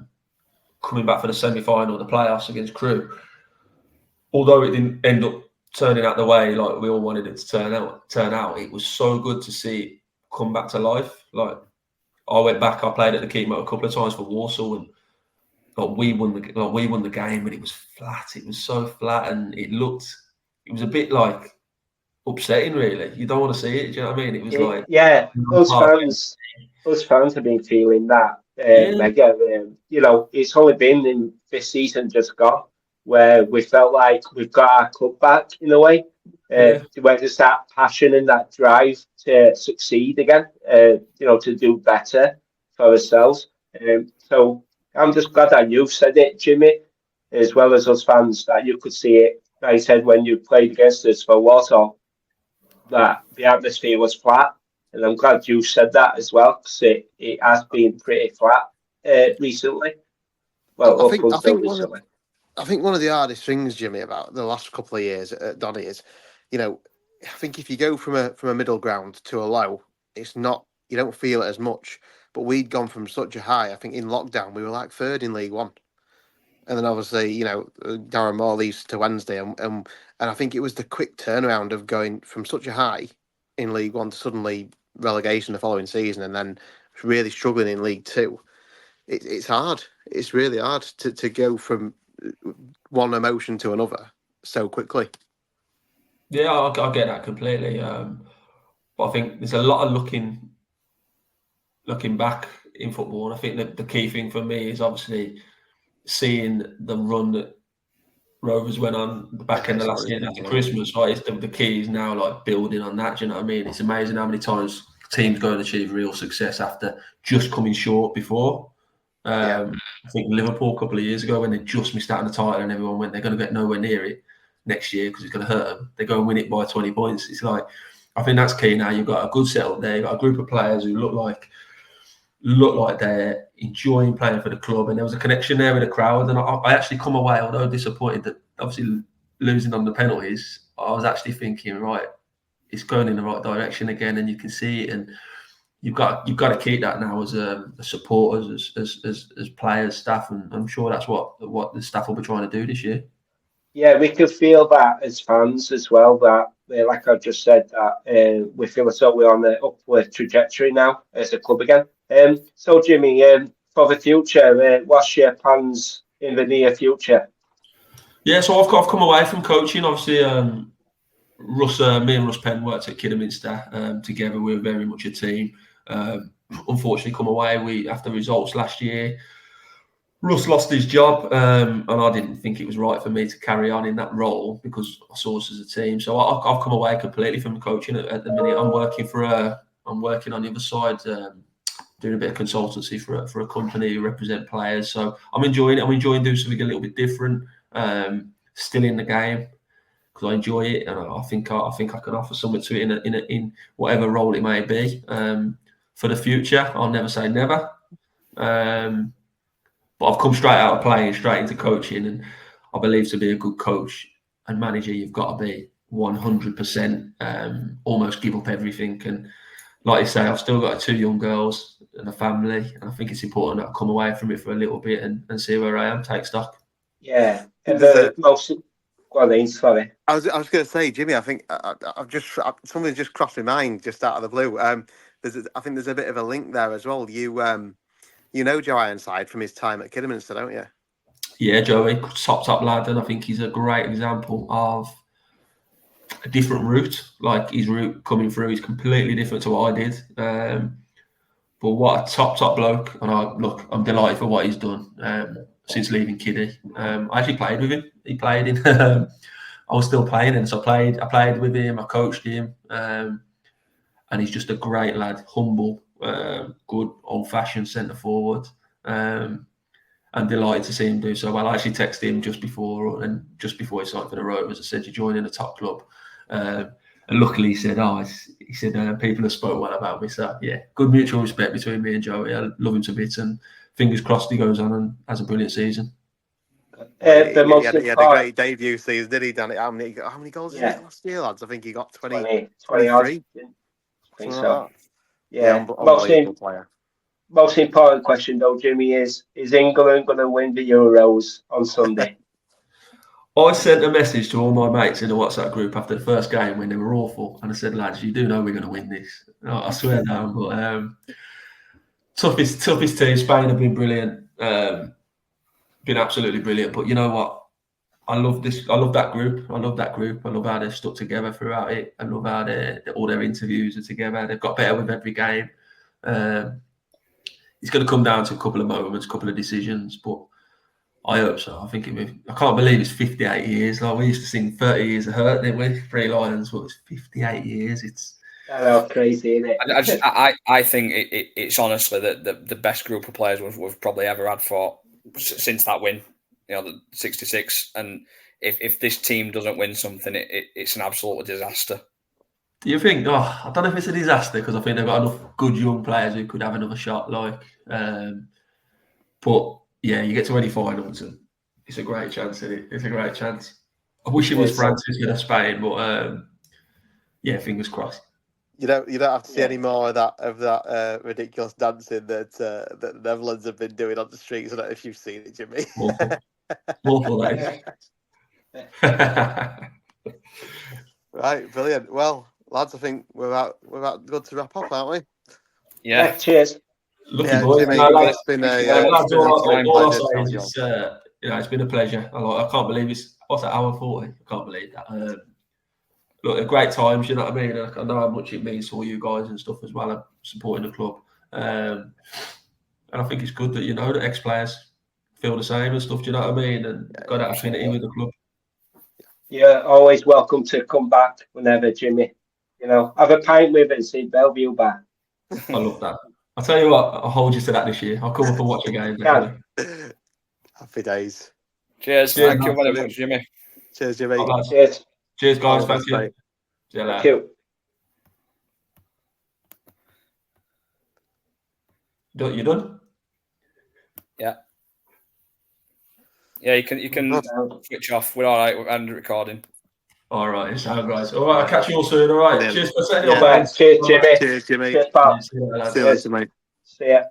[SPEAKER 4] coming back for the semi-final, the playoffs against Crewe, although it didn't end up turning out the way like we all wanted it to turn out, it was so good to see it come back to life. Like, I went back, I played at the Keepmoat a couple of times for Walsall, and we won the game, and it was flat. It was so flat, and it was a bit like upsetting, really. You don't want to see it. Do you know what I mean? It was like,
[SPEAKER 3] yeah, us fans have been feeling that. Mega. You know, it's only been in this season just gone where we felt like we've got our club back in a way. Where there's that passion and that drive to succeed again. You know, to do better for ourselves. So I'm just glad that you've said it, Jimmy, as well as us fans, that you could see it. Like I said, when you played against us for Walsall, that the atmosphere was flat. And I'm glad you said that as well, because it has been pretty flat recently. Well,
[SPEAKER 5] I think one of the hardest things, Jimmy, about the last couple of years at Donny is, you know, I think if you go from a middle ground to a low, it's not, you don't feel it as much. But we'd gone from such a high. I think in lockdown we were like 3rd in League One, and then obviously, you know, Darren Moore leaves to Wednesday, and I think it was the quick turnaround of going from such a high in League One to suddenly relegation the following season, and then really struggling in League Two. It's hard. It's really hard to go from one emotion to another so quickly.
[SPEAKER 4] Yeah, I get that completely. But I think there's a lot of looking back in football, and I think that the key thing for me is obviously seeing the run that Rovers went on the back end of last year after Christmas. Right, the key is now like building on that. Do you know what I mean? It's amazing how many times teams go and achieve real success after just coming short before. I think Liverpool a couple of years ago, when they just missed out on the title and everyone went, they're going to get nowhere near it next year because it's going to hurt them. They go and win it by 20 points. It's like, I think that's key now. You've got a good setup there. You've got a group of players who look like they're enjoying playing for the club, and there was a connection there with the crowd. And I actually come away, although disappointed that obviously losing on the penalties, I was actually thinking, right, it's going in the right direction again, and you can see it. And you've got to keep that now as supporters, as players, staff, and I'm sure that's what the staff will be trying to do this year. Yeah,
[SPEAKER 3] we could feel that as fans as well. That, like I just said, that we feel as though we're on the upward trajectory now as a club again. So, Jimmy, for the future, what's your plans in the near future?
[SPEAKER 4] Yeah, so I've come away from coaching. Obviously, me and Russ Penn worked at Kidderminster together. We were very much a team. Unfortunately, come away after results last year. Russ lost his job, and I didn't think it was right for me to carry on in that role because I saw us as a team. So I've come away completely from coaching at the minute. I'm working on the other side, doing a bit of consultancy for a company who represent players. So I'm enjoying it. I'm enjoying doing something a little bit different. Still in the game because I enjoy it, and I think I can offer something to it in whatever role it may be. For the future, I'll never say never. But I've come straight out of playing, straight into coaching, and I believe to be a good coach and manager, you've got to be 100%, almost give up everything. And like you say, I've still got 2 young girls and a family, and I think it's important that I come away from it for a little bit and see where I am, take stock.
[SPEAKER 3] Yeah, and the most. Go on, Ian, sorry.
[SPEAKER 6] I was going to say, Jimmy, I think something just crossed my mind just out of the blue. I think there's a bit of a link there as well. You know Joe Ironside from his time at Kidderminster, don't you? Yeah,
[SPEAKER 4] Joey, top lad, and I think he's a great example of a different route. Like his route coming through is completely different to what I did. But what a top bloke, and I'm delighted for what he's done since leaving Kiddie. I actually played with him. He played in. I was still playing him, so I played with him. I coached him, and he's just a great lad, humble, good old-fashioned centre forward. I'm delighted to see him do so well. I actually texted him just before he signed for the Rovers. I said, "You're joining a top club," and luckily he said, "People have spoke well about me." So yeah, good mutual respect between me and Joey. I love him to bits, and fingers crossed he goes on and has a brilliant season.
[SPEAKER 6] He had a great debut season, did he, Danny? How many goals did he get last year, lads? I think he got 23.
[SPEAKER 3] I think so. Yeah,
[SPEAKER 6] unbelievable player.
[SPEAKER 3] Most important question though, Jimmy, is England going to win the Euros on Sunday?
[SPEAKER 4] I sent a message to all my mates in the WhatsApp group after the first game when they were awful, and I said, "Lads, you do know we're going to win this." I swear down, but toughest team. Spain have been brilliant, been absolutely brilliant. But you know what? I love this. I love that group. I love how they've stuck together throughout it. I love how all their interviews are together. They've got better with every game. It's going to come down to a couple of moments, a couple of decisions, but I hope so. I can't believe it's 58 years. Like we used to sing 30 years of hurt, didn't we? 3 Lions, but it's 58 years. It's
[SPEAKER 3] crazy, isn't it?
[SPEAKER 2] I think it's honestly the best group of players we've probably ever had since that win, the 66. And if this team doesn't win something, it's an absolute disaster.
[SPEAKER 4] Do you think? I don't know if it's a disaster because I think they've got enough good young players who could have another shot. But yeah, you get to any finals and it's a great chance. Isn't it? It's a great chance. I wish it was France instead of Spain, but yeah, fingers crossed.
[SPEAKER 6] You don't have to see any more of that ridiculous dancing that the Netherlands have been doing on the streets. I don't know if you've seen it, Jimmy.
[SPEAKER 4] Awful,
[SPEAKER 6] Right, brilliant. Well, lads, I think we're about good to wrap up, aren't we?
[SPEAKER 3] Yeah. Cheers.
[SPEAKER 4] Lucky boys.
[SPEAKER 6] Jimmy, it's been
[SPEAKER 4] it's been a pleasure. I can't believe it's an hour 40. I can't believe that. Look, great times, you know what I mean? I know how much it means for you guys and stuff as well, supporting the club. And I think it's good that that ex-players feel the same and stuff, do you know what I mean? And got that affinity with the club.
[SPEAKER 3] You're always welcome to come back whenever, Jimmy. Have a pint with us in Bellevue Bar.
[SPEAKER 4] I love that. I'll tell you what, I'll hold you to that this year. I'll come up and watch a game.
[SPEAKER 6] Happy days.
[SPEAKER 2] Cheers. Thank you very much, Jimmy.
[SPEAKER 6] Cheers, Jimmy.
[SPEAKER 3] Cheers,
[SPEAKER 4] guys. Thank you.
[SPEAKER 3] Thank you.
[SPEAKER 4] You done?
[SPEAKER 2] Yeah. Yeah, you can switch off. We're all right. We're under recording.
[SPEAKER 4] All right, it's sound guys. All right, I'll catch you all soon. All right.
[SPEAKER 6] Yeah.
[SPEAKER 4] Cheers for setting up.
[SPEAKER 3] Cheers, Jimmy.
[SPEAKER 6] Cheers, Jimmy.
[SPEAKER 3] Cheers, pal.
[SPEAKER 6] See you later, mate.
[SPEAKER 3] See ya.